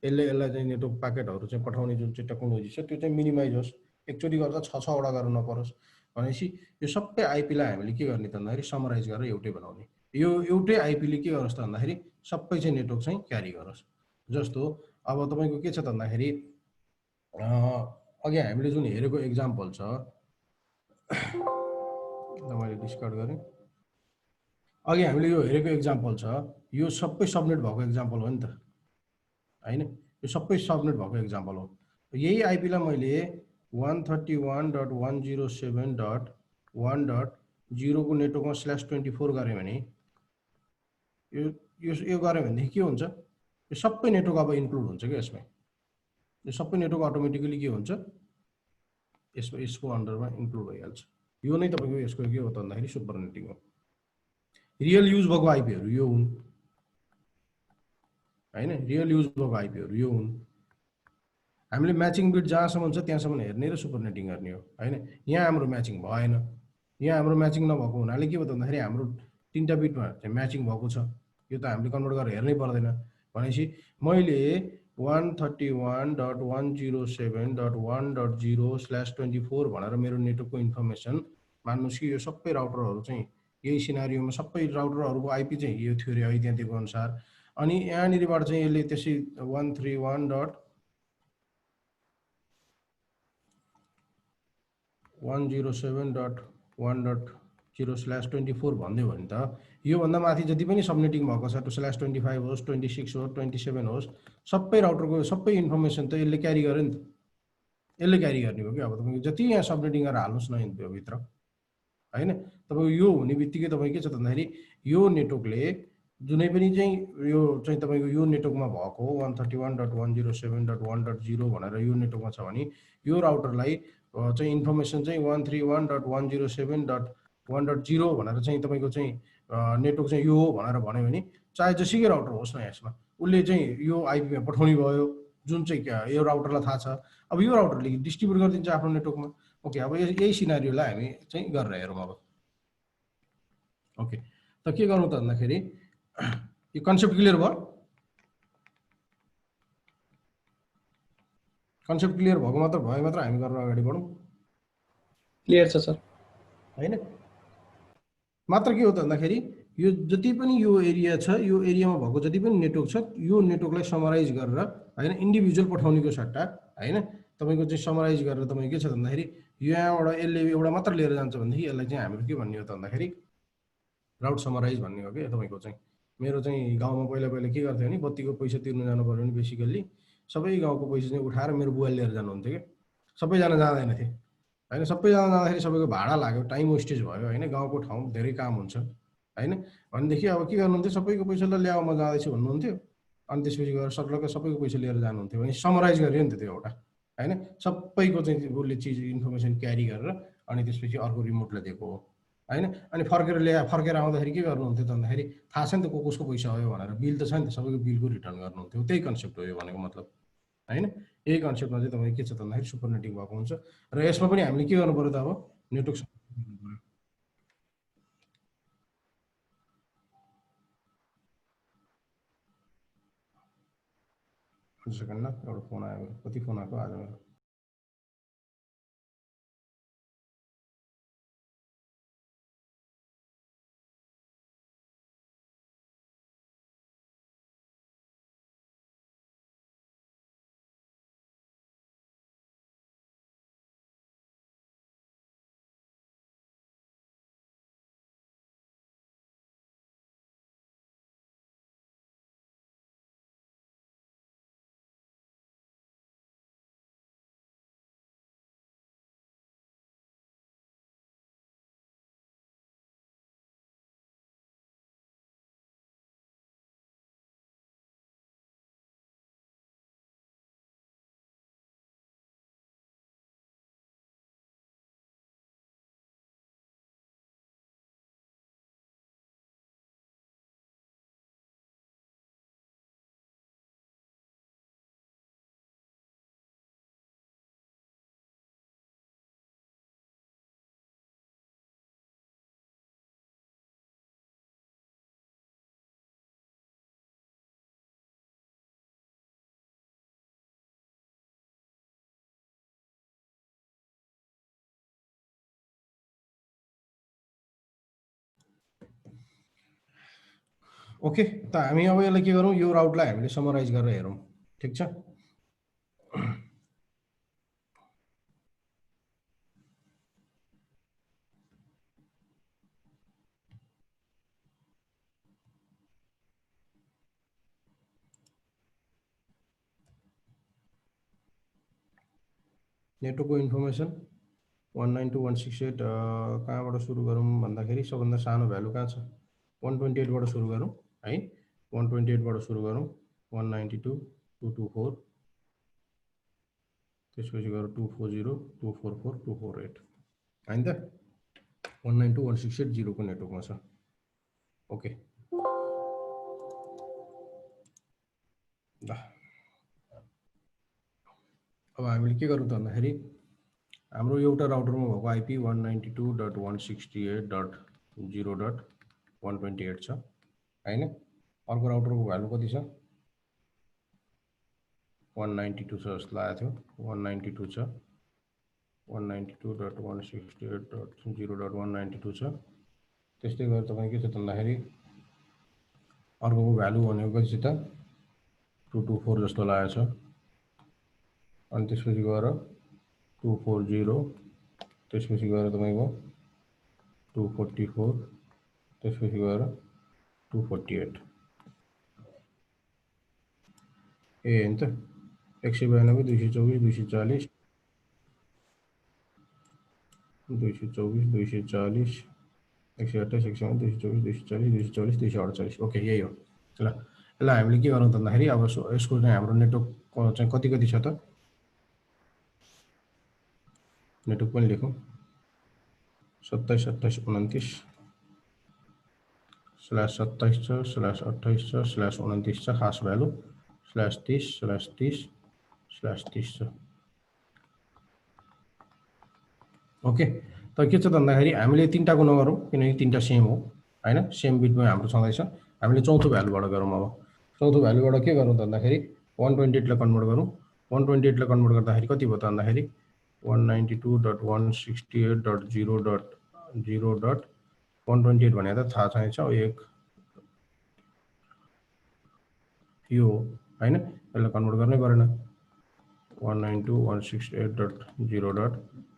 यसलाई चाहिँ नेटवर्क प्याकेटहरू चाहिँ पठाउने जुन चाहिँ टेक्नोलोजी छ त्यो चाहिँ मिनिमाइज होस्, एकचोटि गर्दा 6-6वटा गर्नु नपरोस् भनेपछि यो सबै आइपीलाई हामीले के गर्ने त भन्दाखेरि समराइज गरेर एउटै बनाउने। यो एउटै आइपीले के गरोस् त भन्दाखेरि सबै चाहिँ नेटवर्क चाहिँ क्यारी गरोस्। जस्तो अब तपाईँको के छ त भन्दाखेरि अघि हामीले जुन हेरेको एक्जाम्पल छ, मैले डिस्कर्ड गरेँ, अघि हामीले यो हेरेको एक्जाम्पल छ, यो सबै सबनेट भएको एक्जाम्पल हो नि त, होइन? यो सबै सबनेट भएको एक्जाम्पल हो। यही आइपीलाई मैले 131.107.1.0 को नेटवर्कमा /24 गरेँ भने यो गरेँ भनेदेखि के हुन्छ, यो सबै नेटवर्क अब इन्क्लुड हुन्छ क्या यसमा। यो सबै नेटवर्क अटोमेटिकली के हुन्छ, यसको अन्डरमा इन्क्लुड भइहाल्छ। यो नै तपाईँको यसको के हो त भन्दाखेरि सुपरनेटिङ हो। रियल युज भएको आइपीहरू यो हुन्, होइन? रियल युज भएको आइपीहरू यो हुन्। हामीले म्याचिङ बिट जहाँसम्म छ त्यहाँसम्म हेर्ने र सुपरनेटिङ गर्ने हो, होइन? यहाँ हाम्रो म्याचिङ भएन, यहाँ हाम्रो म्याचिङ नभएको हुनाले के भयो त भन्दाखेरि हाम्रो 3टा बिटमा चाहिँ म्याचिङ भएको छ, यो त हामीले कन्भर्ट गरेर हेर्नै पर्दैन। भनेपछि मैले 131.107.1.0/24 भनेर मेरो नेटवर्कको इन्फर्मेसन मान्नुस् कि यो सबै राउटरहरू चाहिँ यही सिनारियोमा सबै राउटरहरूको आइपी चाहिँ यो थियो रे है त्यहाँ दिएको अनुसार। अनि यहाँनिरबाट चाहिँ यसले त्यसै 131.107.1.0/24 भन्यो भने त योभन्दा माथि जति पनि सबनेटिङ भएको छ 2/25 होस् 26 होस् 27 होस् सबै राउटरको सबै इन्फर्मेसन त यसले क्यारी गर्यो नि त। यसले क्यारी गर्ने हो कि अब तपाईँको जति यहाँ सबनेटिङ गरेर हाल्नुहोस् न यो भित्र होइन। तपाईँको यो हुने बित्तिकै तपाईँ के छ त भन्दाखेरि यो नेटवर्कले जुनै पनि चाहिँ यो चाहिँ तपाईँको यो नेटवर्कमा भएको 131.107.1.0 भनेर यो नेटवर्कमा छ भने यो राउटरलाई चाहिँ इन्फर्मेसन चाहिँ 131.107.1.0 भनेर चाहिँ तपाईँको चाहिँ नेटवर्क चाहिँ यो हो भनेर भन्यो भने चाहे जसुकै राउटर होस् न यसमा उसले चाहिँ यो आइपीमा पठाउने भयो जुन चाहिँ यो राउटरलाई थाहा छ। अब यो राउटरले डिस्ट्रिब्युट गरिदिन्छ आफ्नो नेटवर्कमा। ओके अब यही सिनारियोलाई हामी चाहिँ गरेर हेरौँ अब। ओके त के गर्नु त भन्दाखेरि यो कन्सेप्ट क्लियर भयो? कन्सेप्ट क्लियर भएको मात्र भए मात्र हामी गरेर अगाडि बढौँ। क्लियर छ सर हैन? मात्र के हो त भन्दाखेरि यो जति पनि यो एरिया छ यो एरियामा भएको जति पनि नेटवर्क छ यो नेटवर्कलाई समराइज गरेर हैन इन्डिभिजुअल पठाउनेको सट्टा हैन तपाईको चाहिँ समराइज गरेर तपाईँ के छ भन्दाखेरि यहाँबाट यसले एउटा मात्र लिएर जान्छ भनेदेखि यसलाई चाहिँ हामीले के भन्ने हो त भन्दाखेरि राउट समराइज भन्ने हो कि तपाईको चाहिँ। मेरो चाहिँ गाउँमा पहिला पहिला के गर्थ्यो भने बत्तीको पैसा तिर्नु जानु पर्यो भने बेसिकल्ली सबै गाउँको पैसा चाहिँ उठाएर मेरो बुवाले लिएर जानुहुन्थ्यो कि सबैजना जाँदैन थिए हैन। सबैजना जाँदाखेरि सबैको भाडा लाग्यो टाइम वेस्टेज भयो हैन। गाउँको ठाउँ धेरै काम हुन्छ हैन भनेदेखि अब के गर्नुहुन्थ्यो सबैको पैसा ल ल्याऊ म जाँदैछु भन्नुहुन्थ्यो अनि त्यसपछि गएर सबैको पैसा लिएर जानुहुन्थ्यो भने समराइज गर्यो नि त त्यो एउटा हैन सबैको चाहिँ उसले चिज इन्फर्मेसन क्यारी गरेर अनि त्यसपछि अर्को रिमोटलाई दिएको हो हैन। अनि फर्केर आउँदाखेरि के गर्नुहुन्थ्यो त भन्दाखेरि थाहा छ नि त कसको पैसा आयो भनेर बिल त छ नि त सबैको बिलको रिटर्न गर्नुहुन्थ्यो। त्यही कन्सेप्ट हो यो भनेको मतलब हैन। यही कन्सेप्टमा चाहिँ तपाईँ के छ त भन्दाखेरि सुपरनेटिङ भएको हुन्छ र यसमा पनि हामीले के गर्नु पर्यो त अब नेटवर्क सेकेन्ड ल एउटा फोन आयो कति फोन आएको आज मेरो। ओके त हामी अब यसलाई के गरौँ यो राउटलाई हामीले समराइज गरेर हेरौँ ठिक छ। नेटवर्कको इन्फर्मेसन 192.168 कहाँबाट सुरु गरौँ भन्दाखेरि सबभन्दा सानो भ्यालु कहाँ छ 128 बाट सुरु गरौँ है। 128 बाट सुरु गरौँ 192.224 त्यसपछि गरौँ 240 244 248 हैन त 192.168 को नेटवर्कमा छ। ओके ल अब हामीले के गरौँ त भन्दाखेरि हाम्रो एउटा राउटरमा भएको आइपी 192.168.0.128 छ हैन। अर्को राउटरको भ्यालु कति छ 192 छ जस्तो लागेको थियो 192 छ 192.168.0.192 छ। त्यस्तै गरेर तपाईँ के छ भन्दाखेरि अर्कोको भ्यालु भनेको कति छ त 224 जस्तो लागेको छ। अनि त्यसपछि गएर 240, त्यसपछि गएर तपाईको 244, त्यसपछि गएर 248 ए हैन त 192 224 240 224 240 128 192 224 240 240 248 ओके यही हो। ल यसलाई हामीले के गर्नु त भन्दाखेरि अब यसको चाहिँ हाम्रो नेटवर्क चाहिँ कति कति छ त नेटवर्क पनि लेखौँ 27 28 29 /27 छ /28 छ /29 छ खास भ्यालु /30 /30 /30 छ। ओके त के छ त भन्दाखेरि हामीले तीनटाको नगरौँ किनकि तीनटा सेम हो हैन सेम बिटमा हाम्रो छँदैछ। हामीले चौथो भ्यालुबाट गरौँ। अब चौथो भ्यालुबाट के गर्नु त भन्दाखेरि 128 लाई कन्भर्ट गरौँ। 128 लाई कन्भर्ट गर्दाखेरि कति भयो त भन्दाखेरि 192.168.0.0.128 भने त थाहा छैन एक यो हैन यसलाई कन्भर्ट गर्नै परेन 192.168.0.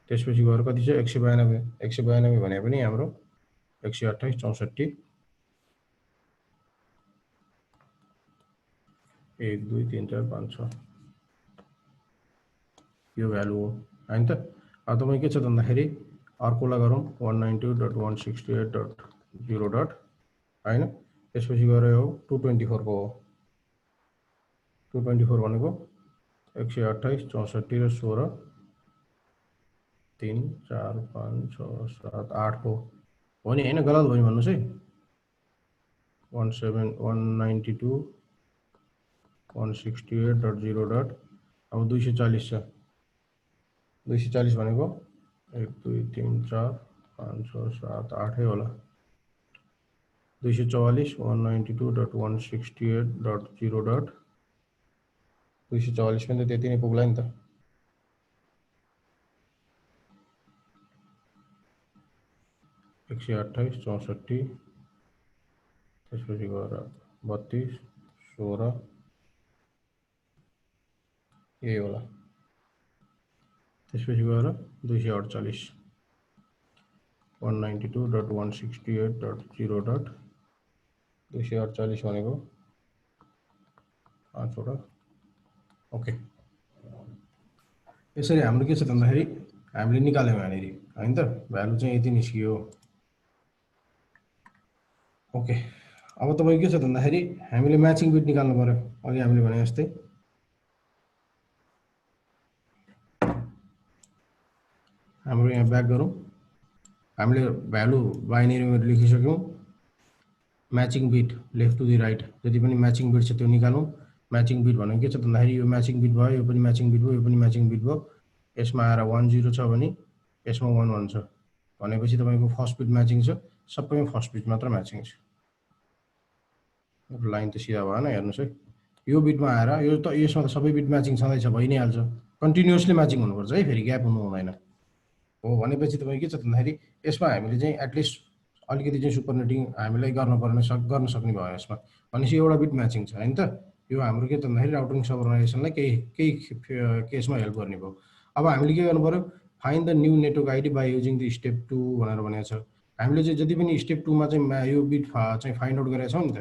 त्यसपछि गएर कति छ 192 192 भने पनि हाम्रो 128 64 1 2 3 4 5 6 यो भ्यालु हो हैन त। अब तपाईँ के छ भन्दाखेरि अर्कोलाई गरौँ 192.168.0. हैन त्यसपछि गएर यो 224 को हो 224 भनेको 128 64 र 16 3 4 5 6 7 8 को हो नि हैन गलत भयो नि भन्नुस् है 192.168.0. अब 240 छ 240 भनेको 1 2 3 4 5 6 7 8 होला 244 192.168.0. 244 पनि त त्यति नै पुग्ला नि त 128 64 त्यसपछि गएर 32 16 यही होला त्यसपछि गएर 248 192.168.0. 248 भनेको 5 वटा ओके। यसरी हाम्रो के छ भन्दाखेरि हामीले निकाल्यौँ यहाँनिर हैन त भ्यालु चाहिँ यति निस्कियो। ओके अब तपाईको के छ भन्दाखेरि हामीले म्याचिङ बिट निकाल्नु पर्यो अघि हामीले भने जस्तै हाम्रो यहाँ ब्याक गरौँ हामीले भ्यालु बाइनरीमा लेखिसक्यौँ matching bit left to the right जति पनि म्याचिङ बिट छ त्यो निकालौँ। म्याचिङ बिट भनेको के छ भन्दाखेरि यो म्याचिङ बिट भयो यो पनि म्याचिङ बिट भयो यो पनि म्याचिङ बिट भयो यसमा आएर 1 0 छ भने यसमा 1 1 छ भनेपछि तपाईको फर्स्ट बिट म्याचिङ छ सबैमा फर्स्ट बिट मात्र म्याचिङ छ। लाइन त सिधा भएन हेर्नुस् है यो बिटमा आएर यो त यसमा त सबै बिट म्याचिङ छँदैछ भइ नै हाल्छ कन्टिन्युअसली म्याचिङ हुनुपर्छ है फेरि ग्याप हुनु हुँदैन हो भनेपछि तपाईँ के छ भन्दाखेरि यसमा हामीले चाहिँ एटलिस्ट अलिकति चाहिँ सुपरनेटिङ हामीलाई गर्न सक्ने भयो यसमा भनेपछि एउटा बिट म्याचिङ छ हैन त यो हाम्रो के त भन्दाखेरि राउटिङ सबअर्गनाइजेसनलाई केही केसमा हेल्प गर्ने भयो। अब हामीले के गर्नु पर्यो find the new network ID by using the step 2 भनेर भनेको छ। हामीले चाहिँ जति पनि स्टेप 2 मा चाहिँ यो बिट चाहिँ फाइन्ड आउट गरेका छौँ नि त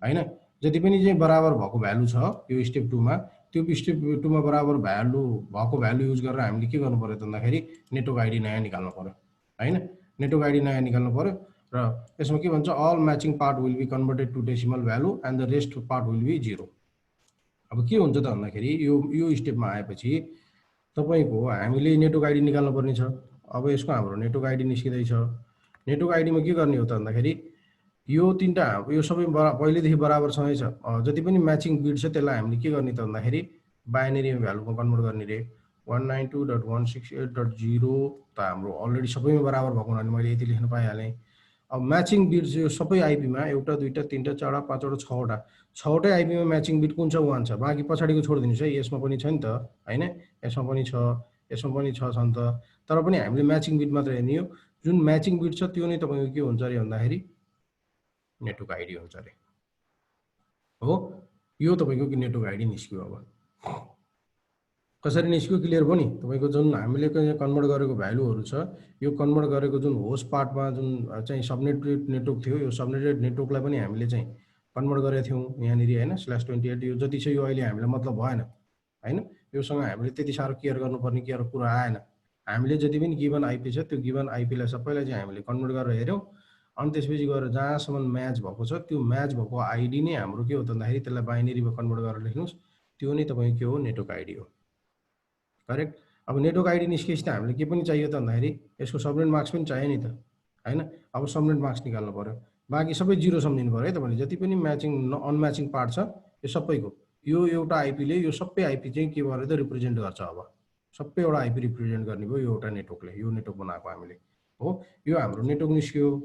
हैन जति पनि चाहिँ बराबर भएको भ्यालु छ यो स्टेप 2 मा त्यो स्टेप 2 मा बराबर भ्यालु भएको भ्यालु युज गरेर हामीले के गर्नु पर्यो भन्दाखेरि नेटवर्क आइडी नयाँ निकाल्नु पर्यो हैन नेटवर्क आइडी नयाँ निकाल्नु पर्यो र यसमा के भन्छ all matching part will be converted to decimal value and the rest part will be 0। अब के हुन्छ त भन्दाखेरि यो स्टेपमा आएपछि तपाईको हामीले नेटवर्क आइडी निकाल्नु पर्ने छ। अब यसको हाम्रो नेटवर्क आइडी निस्किदै छ नेटवर्क आइडीमा के गर्ने हो त भन्दाखेरि यो तीनटा यो सबै पहिलेदेखि बराबर छँदैछ जति पनि म्याचिङ बिट छ त्यसलाई हामीले के गर्ने त भन्दाखेरि बाइनरी भ्यालुमा कन्भर्ट गर्ने रे 192.168.0 त हाम्रो अलरेडी सबैमा बराबर भएको हुनाले मैले यति लेख्न पाइहालेँ। अब म्याचिङ बिट यो सबै आइपीमा एउटा दुईटा तीनटा चारवटा पाँचवटा छवटै आइपीमा म्याचिङ बिट कुन छ 1 छ बाँकी पछाडिको छोडिदिनुस् है यसमा पनि छ नि त हैन यसमा पनि छ यसमा पनि छ नि त, तर पनि हामीले म्याचिङ बिट मात्र हेर्ने हो। जुन म्याचिङ बिट छ त्यो नै तपाईँको के हुन्छ अरे भन्दाखेरि नेटवर्क आइडी हुन्छ अरे हो। यो तपाईँको नेटवर्क आइडी निस्क्यो। अब कसरी निस्क्यो क्लियर भयो नि। तपाईँको जुन हामीले कन्भर्ट गरेको भ्यालुहरू छ, यो कन्भर्ट गरेको जुन होस्ट पार्टमा जुन चाहिँ सबनेटेड नेटवर्क थियो, यो सबनेटेड नेटवर्कलाई पनि हामीले चाहिँ कन्भर्ट गरेका थियौँ यहाँनिर होइन। /28 यो जति छ यो अहिले हामीलाई मतलब भएन होइन, योसँग हामीले त्यति साह्रो केयर गर्नुपर्ने केयर कुरा आएन। हामीले जति पनि गिभन आइपी छ त्यो गिभन आइपीलाई सबैलाई चाहिँ हामीले कन्भर्ट गरेर हेऱ्यौँ। अनि त्यसपछि गएर जहाँसम्म म्याच भएको छ त्यो म्याच भएको आइडी नै हाम्रो के हो त भन्दाखेरि त्यसलाई बाइनेरीमा कन्भर्ट गरेर लेख्नुहोस्, त्यो नै तपाईँको के हो नेटवर्क आइडी हो। करेक्ट। अब नेटवर्क आइडी निस्केपछि त हामीले के पनि चाहियो त भन्दाखेरि यसको सबनेट मार्क्स पनि चाहियो नि त होइन। अब सबनेट मार्क्स निकाल्नु पर्यो, बाँकी सबै जिरो सम्झिनु पर्यो है तपाईँले। जति पनि म्याचिङ अनम्याचिङ पार्ट छ यो सबैको यो एउटा आइपीले यो सबै आइपी चाहिँ के गरेर त रिप्रेजेन्ट गर्छ। अब सबै एउटा आइपी रिप्रेजेन्ट गर्ने भयो यो एउटा नेटवर्कले। यो नेटवर्क बनाएको हामीले हो, यो हाम्रो नेटवर्क निस्क्यो।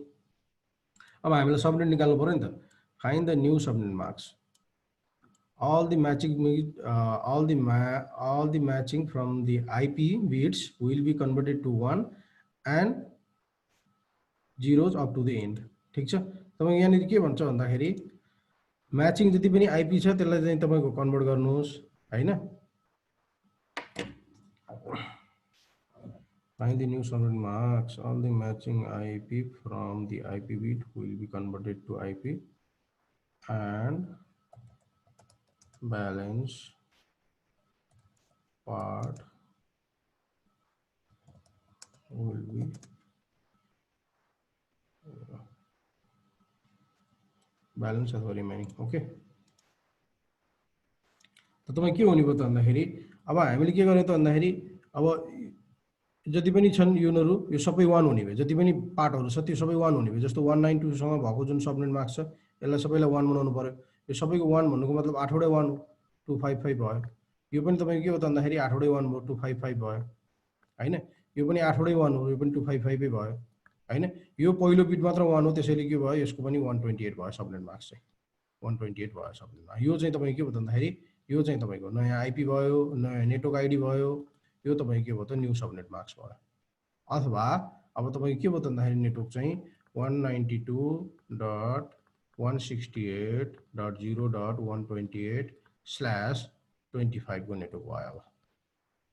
अब हामीलाई सबनेट निकाल्नु पर्यो नि त। Find the new subnet marks. all the matching from the IP bits will be converted to 1 and zeros up to the end। ठीक छ। तपाईं यहाँनिर के भन्छ भन्दाखेरि म्याचिङ जति पनि आइपी छ त्यसलाई चाहिँ तपाईको कन्भर्ट गर्नुहोस् हैन। Find the new subnet marks. All the matching IP from the IP bit will be converted to IP and balance part will be balance अथवा remaining। ओके, त तपाईं के हुने भयो त भन्दाखेरि अब हामीले के गर्यो त भन्दाखेरि अब जति पनि छन् युनहरु यो सबै 1 हुने भयो। जति पनि पार्टहरु छ त्यो सबै 1 हुने भयो। जस्तो 192 सँग भएको जुन सबनेट मार्क्स छ यसलाई सबैलाई 1 बनाउनु पर्यो। यो सबैको 1 भन्नुको मतलब 8 वटै 1 255 भयो। यो पनि तपाईको के हो त भन्दाखेरि 8 वटै 1 भयो 255 भयो हैन। यो पनि 8 वटै 1 हो, यो पनि 255 भयो हैन। यो पहिलो बिट मात्र 1 हो त्यसैले के भयो यसको पनि 128 भयो सबनेट मार्क्स चाहिँ 128 भयो सबनेट मार्क्स। यो चाहिँ तपाईको के हो त भन्दाखेरि यो चाहिँ तपाईको नयाँ आइपी भयो, नयाँ नेटवर्क आइडी भयो। यो तपाईको के भयो त न्यू सबनेट मार्क्स भयो। अथवा अब तपाईको के भयो त भन्दाखेरि नेटवर्क चाहिँ 192.168.0.128/25 को नेटवर्क भयो अब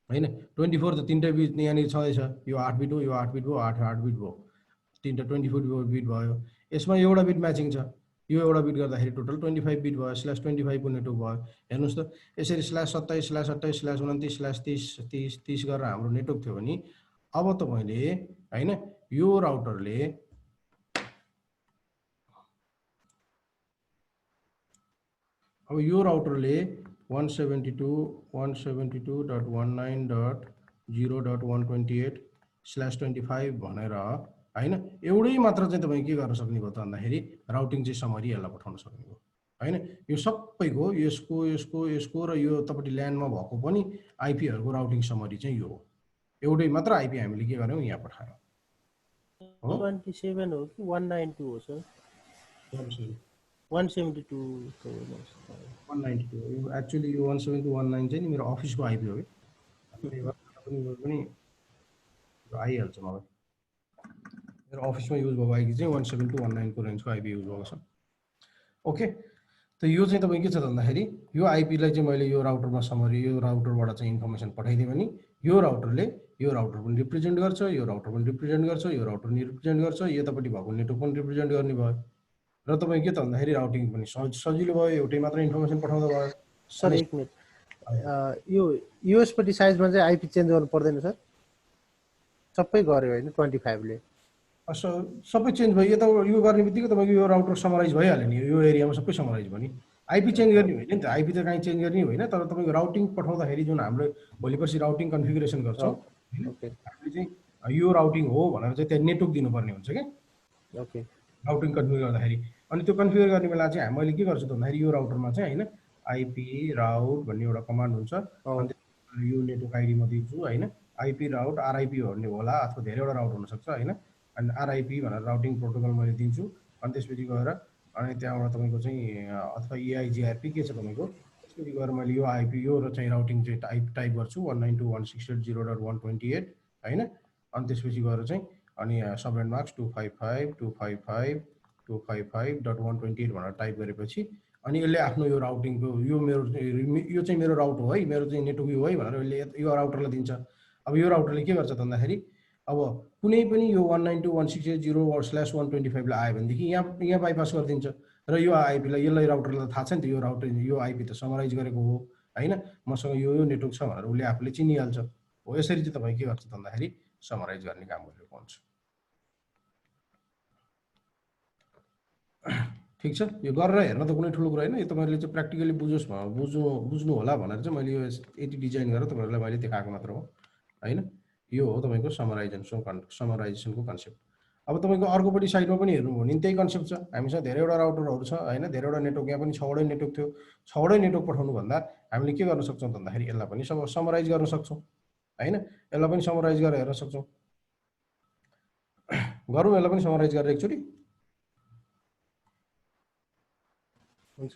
हैन। 24 त तीनटा बिट यहाँनिर छँदैछ। यो 8 बिट हो, यो 8 बिट हो, 8 बिट भयो, तीनटा 24 बिट भयो। यसमा एउटा बिट म्याचिङ छ, यो एउटा बिट गर्दाखेरि टोटल 25 बिट भयो। /25 को नेटवर्क भयो। हेर्नुस् त यसरी /27/28/28/30/30 गरेर हाम्रो नेटवर्क थियो भने अब तपाईले हैन यो राउटरले अब यो राउटरले 172.192.19.0.128/25 भनेर हैन एउटै मात्र चाहिँ तपाई के गर्न सक्ने भयो त भन्दाखेरि राउटिङ चाहिँ समरी यसलाई पठाउन सक्ने भयो हैन। यो सबैको यसको यसको यसको र यो तपाईले ल्यान्डमा भएको पनि आइपीहरुको राउटिङ समरी चाहिँ यो हो। एउटै मात्र आइपी हामीले के गर्यौं यहाँ पठायौं। 27 हो कि 192 हो सर? 172 192 यो एक्चुअली यो 172.19 चाहिँ नि मेरो अफिसको आइपी हो कि पनि आइहाल्छ मलाई। मेरो अफिसमा युज भएको आइपी चाहिँ 172.19 को रेन्जको आइपी युज भएको छ। ओके, त यो चाहिँ तपाईं के छ भन्दाखेरि यो आइपी लाई चाहिँ मैले यो राउटरमा समरी यो राउटरबाट चाहिँ इन्फर्मेसन पठाइदिए भने यो राउटरले यो राउटर पनि रिप्रेजेन्ट गर्छ, यो राउटर पनि रिप्रेजेन्ट गर्छ, यो राउटर नि रिप्रेजेन्ट गर्छ, यतापट्टि भएको नेटवर्क पनि रिप्रेजेन्ट गर्ने भयो। र तपाईं के त भन्दाखेरि राउटिङ पनि सजिलो भयो, एउटै मात्र इन्फर्मेसन पठाउँदा भयो। सर एक मिनेट, यो यूएस पट्टि साइजमा चाहिँ आइपी चेन्ज गर्नु पर्दैन सर? सबै गर्यो हैन 25 ले? सबै चेन्ज भयो। यता यो गर्ने बित्तिकै तपाईको यो राउटर समराइज भइहाल्यो नि, यो एरियामा सबै समराइज भयो नि। आइपी चेन्ज गर्ने होइन नि त, आइपी त कहीँ चेन्ज गर्ने होइन, तर तपाईको राउटिङ पठाउँदाखेरि जुन हाम्रो भोलिपर्सि राउटिङ कन्फिगरेसन गर्छौं हैन, हामीले चाहिँ यो राउटिङ हो भनेर चाहिँ त्यहाँ नेटवर्क दिनुपर्ने हुन्छ के। ओके, राउटिङ कन्फिगर गर्दाखेरि अनि त्यो कन्फिगर गर्ने बेला चाहिँ मैले के गर्छु त भन्दाखेरि यो राउटरमा चाहिँ हैन आइपी राउट भन्ने एउटा कमान्ड हुन्छ। अनि यो नेटवर्क आइडी म दिन्छु हैन, आइपी राउट आरआइपी भन्ने होला अथवा धेरैवटा राउट हुन सक्छ हैन। अनि आरआइपी भनेर राउटिङ प्रोटोकल मैले दिन्छु। अनि त्यसपछि गएर अनि त्यहाँबाट तपाईको चाहिँ अथवा एआइजिआरपी के छ तपाईको त्यसपछि गएर मैले यो आइपी यो र चाहिँ राउटिङ चाहिँ टाइप गर्छु 192.168.0.128 हैन अनि त्यसपछि गएर चाहिँ अनि सबनेट मास्क 255.255.255.128 भनेर टाइप गरेपछि अनि यसले आफ्नो यो राउटिङको यो चाहिँ मेरो राउट हो है मेरो चाहिँ नेटवर्क यो है भनेर यसले यो राउटरलाई दिन्छ अब यो राउटरले के गर्छ भन्दाखेरि अब कुनै पनि यो 192.168.0/125 लाई आयो भनेदेखि यहाँ बाइपास गरिदिन्छ र यो आइपीलाई यसलाई राउटरलाई थाहा छ नि त यो राउटर यो आइपी त समराइज गरेको हो हैन मसँग यो नेटवर्क छ भनेर उसले आफूले चिनिहाल्छ हो यसरी चाहिँ तपाईँ के गर्छ भन्दाखेरि समराइज गर्ने काम गरेको हुन्छ ठिक छ यो गरेर हेर्न त कुनै ठुलो कुरा होइन यो तपाईँहरूले चाहिँ प्र्याक्टिकली बुझ्नु होला भनेर चाहिँ मैले यो यति डिजाइन गरेर तपाईँहरूलाई मैले देखाएको मात्र हो हैन यो हो तपाईँको समराइजेसनको कन्सेप्ट अब तपाईँको अर्कोपट्टि साइडमा पनि हेर्नु हो भने त्यही कन्सेप्ट छ हामीसँग धेरैवटा राउटरहरू छ हैन धेरैवटा नेटवर्क यहाँ पनि 6वटै नेटवर्क थियो 6वटै नेटवर्क पठाउनु भन्दा हामीले के गर्न सक्छौँ भन्दाखेरि यसलाई पनि समराइज गर्न सक्छौँ हैन यसलाई पनि समराइज गरेर हेर्न सक्छौँ गरौँ यसलाई पनि समराइज गरेर एकचोटि हुन्छ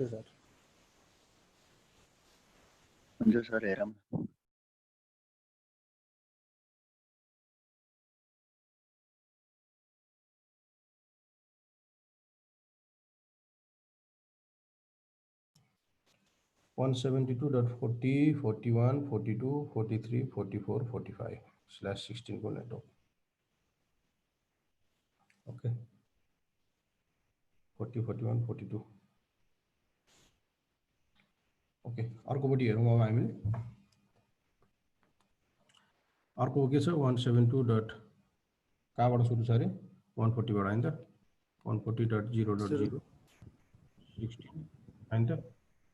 सर हेरौँ 172.40, 41, 42, 43, 44, 45/16 को नेटवर्क ओके 40, 41, 42 ओके अर्कोपट्टि हेरौँ अब हामीले अर्को के छ 172. कहाँबाट सुरु छ अरे 140 बाट हैन त 140.0.0 16 हैन त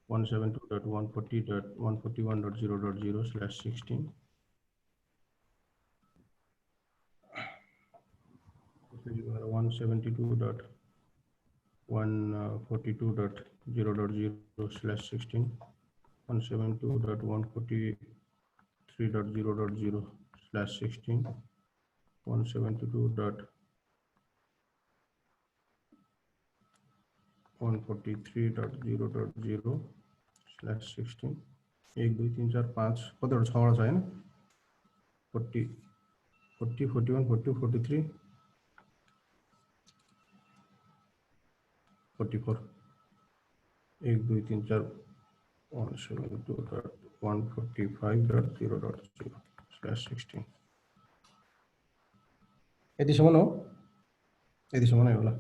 172.140.141.0.0/16 172.142.0.0/16 172.143.0.0/16 172.143.0.0/16 1 2 3 4 5 कतिवटा 6वटा छ हैन 40 41 42 43 44 1 2 3 4 172.145.0.0/16 यतिसम्म हो यतिसम्म नै होला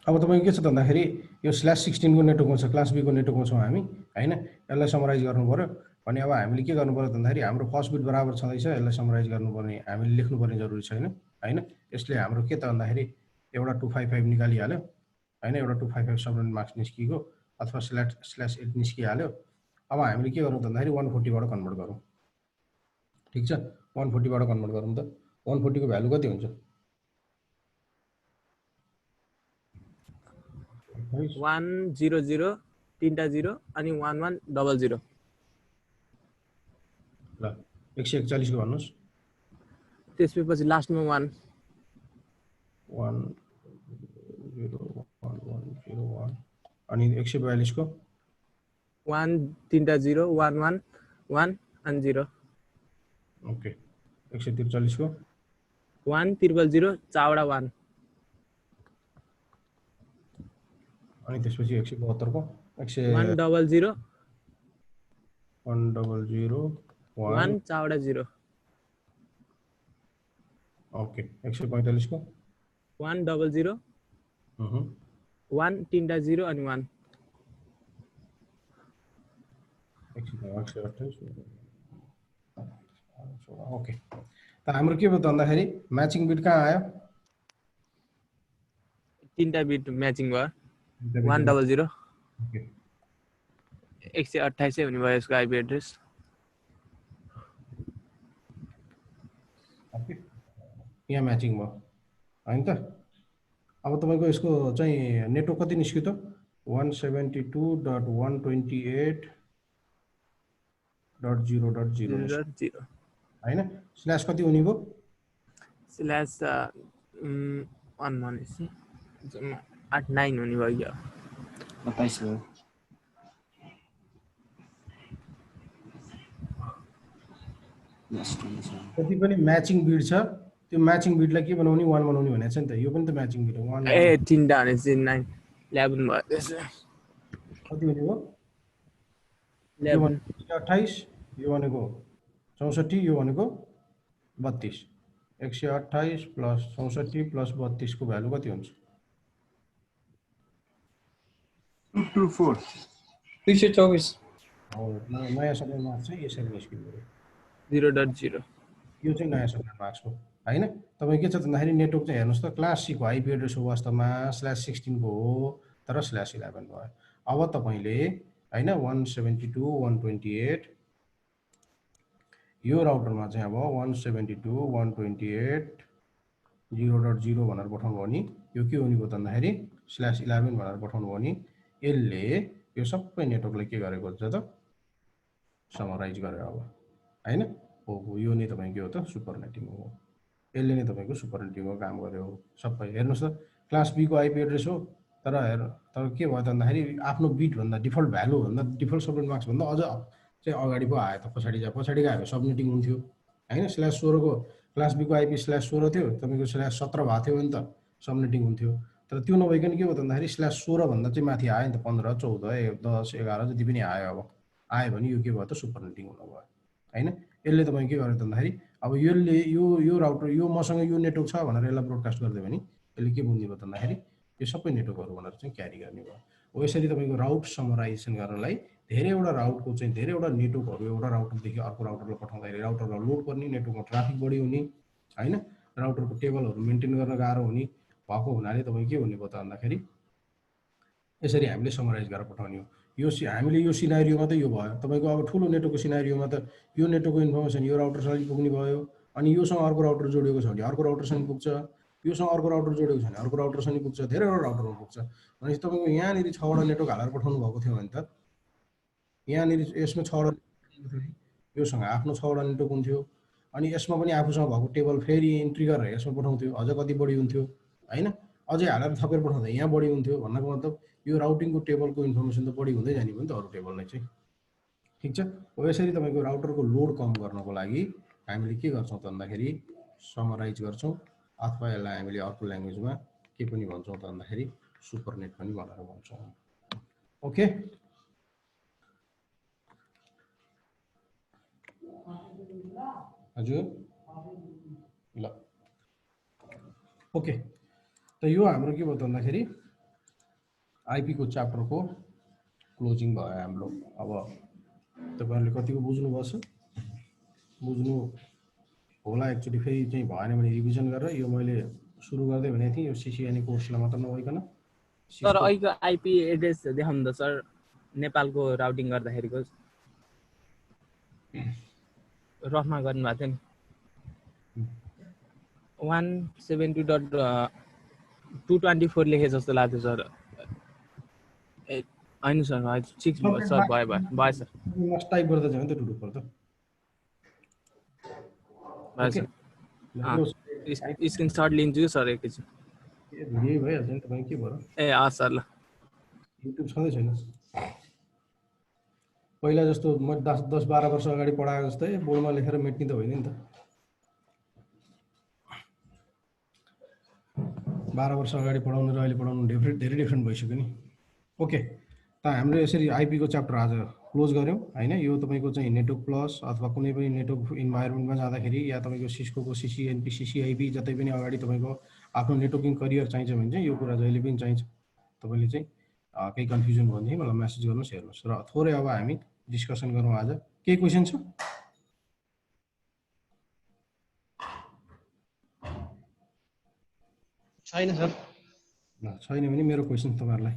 अब तपाईको के छ भन्दाखेरि यो /16 को नेटवर्कमा छ क्लास बी को नेटवर्कमा छौं हामी हैन यसलाई समराइज गर्नु पर्यो अनि अब हामीले के गर्नु पर्यो भन्दाखेरि हाम्रो फर्स्ट बिट बराबर छँदैछ यसलाई समराइज गर्नुपर्ने हामीले लेख्नुपर्ने जरुरी छैन हैन यसले हाम्रो के त भन्दाखेरि एउटा 255 निकालिहाल्यो हैन एउटा 255 सबनेट मास्क निस्किएको अथवा /8 निस्किहाल्यो अब हामीले के गर्नु भन्दाखेरि 140 बाट कन्भर्ट गरौँ ठीक छ 140 बाट कन्भर्ट गरौँ त 140 को भ्यालु कति हुन्छ 100 तीनटा 0 अनि 1100 ल 141 को भन्नुस् त्यसपछि लास्टमा 1 10101 अनि 142 को 1 तीनटा 0 1 1 1 अनि 0 ओके 143 को 1 000 चारवटा 1 अनि त्यसपछि 172 को 100 100 1 चारवटा 0 ओके 145 को 100 1 तीनटा 0 अनि 1 ओके त हाम्रो के भयो भन्दाखेरि म्याचिङ बिट कहाँ आयो तीनटा बिट म्याचिङ भयो 100 ओके 128 हुने भयो यसको आइपी एड्रेस ओके यहाँ म्याचिङ भयो हैन त अब तपाईको यसको चाहिँ नेटवर्क कति निस्क्यो त 172.128.0.0 हैन स्ल्याश कति हुने भयो स्ल्याश 1 भनेपछि 8 9 हुने भयो 27 भयो Yes, 27 जति पनि म्याचिङ बिट छ त्यो म्याचिङ बिटलाई के बनाउने 1 बनाउने भनेको छ नि त यो पनि त म्याचिङ बिट हो 1 ए तीनटा भनेपछि 9 11 भयो त्यसो कति हुने हो यो 11 भनेको 28 यो भनेको 64 यो भनेको 32 128 प्लस 64 प्लस 32 को भ्यालु कति हुन्छ 224 324 नयाँ सब्जेक्ट मार्क्स चाहिँ यसरी निस्किनु पऱ्यो 0.0 यो चाहिँ नयाँ सब्जेक्ट मार्क्स हो होइन तपाईँ के छ भन्दाखेरि नेटवर्क चाहिँ हेर्नुहोस् त क्लास सीको आइपी एड्रेस हो वास्तवमा /16 को हो तर /11 भयो अब तपाईँले होइन 172.128 यो राउटरमा चाहिँ अब 172.128 0.0 भनेर पठाउनु भयो नि यो के हुने भयो त भन्दाखेरि /11 भनेर पठाउनु भयो नि यसले यो सबै नेटवर्कलाई के गरेको हुन्छ त समराइज गर्यो अब होइन हो यो नै तपाईँ के हो त सुपरनेटिङ हो यसले नै तपाईँको सुपरनेटिङको काम गर्यो सबै हेर्नुहोस् त क्लास बीको आइपी एड्रेस हो तर तर के भयो त भन्दाखेरि आफ्नो बिटभन्दा डिफल्ट भ्यालु भन्दा डिफल्ट सब्नेट मार्क्स भन्दा अझ चाहिँ अगाडि पो आयो त पछाडि गयो सबनेटिङ हुन्थ्यो होइन /16 को क्लास बीको आइपी /16 थियो तपाईँको /17 भएको थियो भने त सबनेटिङ हुन्थ्यो तर त्यो नभइकन के हो त भन्दाखेरि /16 भन्दा चाहिँ माथि आयो नि त 15 14 10 11 जति पनि आयो अब आयो भने यो के भयो त सुपरनेटिङ हुन गयो होइन यसले तपाईँ के गर्यो त भन्दाखेरि अब यसले यो राउटर यो मसँग यो नेटवर्क छ भनेर यसलाई ब्रोडकास्ट गरिदियो भने यसले के बुझ्ने भयो त भन्दाखेरि यो सबै नेटवर्कहरू भनेर चाहिँ क्यारी गर्ने भयो हो यसरी तपाईँको राउट समराइजेसन गर्नलाई धेरैवटा राउटको चाहिँ धेरैवटा नेटवर्कहरू एउटा राउटरदेखि अर्को राउटरलाई पठाउँदाखेरि राउटरलाई लोड गर्ने नेटवर्कमा ट्राफिक बढी हुने होइन राउटरको टेबलहरू मेन्टेन गर्न गाह्रो हुने भएको हुनाले तपाईँ के हुने भयो त भन्दाखेरि यसरी हामीले समराइज गरेर पठाउने हो हामीले यो सिनारियोमा त यो भयो तपाईँको अब ठुलो नेटवर्कको सिनारियोमा त यो नेटवर्कको इन्फर्मेसन यो राउटरसँग पुग्ने भयो अनि योसँग अर्को राउटर जोडिएको छ भने अर्को राउटरसँग पुग्छ योसँग अर्को राउटर जोडिएको छ भने अर्को राउटरसँग पुग्छ धेरैवटा राउटरमा पुग्छ भनेपछि तपाईँको यहाँनिर 6वटा नेटवर्क हालेर पठाउनु भएको थियो भने त यहाँनिर यसमा 6वटा योसँग आफ्नो 6वटा नेटवर्क हुन्थ्यो अनि यसमा पनि आफूसँग भएको टेबल फेरि इन्ट्री गरेर यसमा पठाउँथ्यो अझ कति बढी हुन्थ्यो होइन अझै हालेर थपेर पठाउँदा यहाँ बढी हुन्थ्यो भन्नको मतलब यो राउटिङको टेबलको इन्फर्मेसन त बढी हुँदै जाने भयो नि त अरू टेबल नै चाहिँ ठिक छ हो यसरी तपाईँको राउटरको लोड कम गर्नको लागि हामीले के गर्छौँ त भन्दाखेरि समराइज गर्छौँ अथवा यसलाई हामीले अर्को ल्याङ्ग्वेजमा के पनि भन्छौँ त भन्दाखेरि सुपरनेट पनि भनेर भन्छौँ ओके हजुर ल ओके त यो हाम्रो के भयो त भन्दाखेरि आइपीको च्याप्टरको क्लोजिङ भयो हाम्रो अब तपाईँहरूले कतिको बुझ्नुभएको छ बुझ्नु होला एक्चुअली फेरि चाहिँ भएन भने रिभिजन गरेर यो मैले सुरु गर्दै भनेको थिएँ यो सिसिएनई कोर्सलाई मात्र नभइकन सर अहिलेको आइपी एड्रेस देखाउनु त सर नेपालको राउटिङ गर्दाखेरिको रफमा गर्नुभएको थियो नि 172.224 लेखे जस्तो लाग्थ्यो सर होइन सर 6 सर भयो सर टाइप गर्दा चाहिँ त टुटु पर्छ भयो सर स्क्रिनसट लिन्छु सर एकैछिन भिडियो भइहाल्छ नि तपाईँ के भयो ए हस् सर ल युट्युब छँदै छैन पहिला जस्तो म 10-12 वर्ष अगाडि पढाएको जस्तै बोर्डमा लेखेर मेट्ने त होइन नि त 12 वर्ष अगाडि पढाउनु र अहिले पढाउनु धेरै डिफ्रेन्ट भइसक्यो नि ओके त हामीले यसरी आइपीको च्याप्टर आज क्लोज गऱ्यौँ होइन यो तपाईँको चाहिँ नेटवर्क प्लस अथवा कुनै पनि नेटवर्क इन्भाइरोमेन्टमा जाँदाखेरि या तपाईँको सिस्कोको सिसिएनपी सिसिआइपी जतै पनि अगाडि तपाईँको आफ्नो नेटवर्किङ करियर चाहिन्छ भने चाहिँ यो कुरा जहिले पनि चाहिन्छ तपाईँले चाहिँ केही कन्फ्युजन भयो भने मलाई मेसेज गर्नुहोस् हेर्नुहोस् र थोरै अब हामी डिस्कसन गरौँ आज केही क्वेसन छ छैन सर छैन भने मेरो क्वेसन तपाईँहरूलाई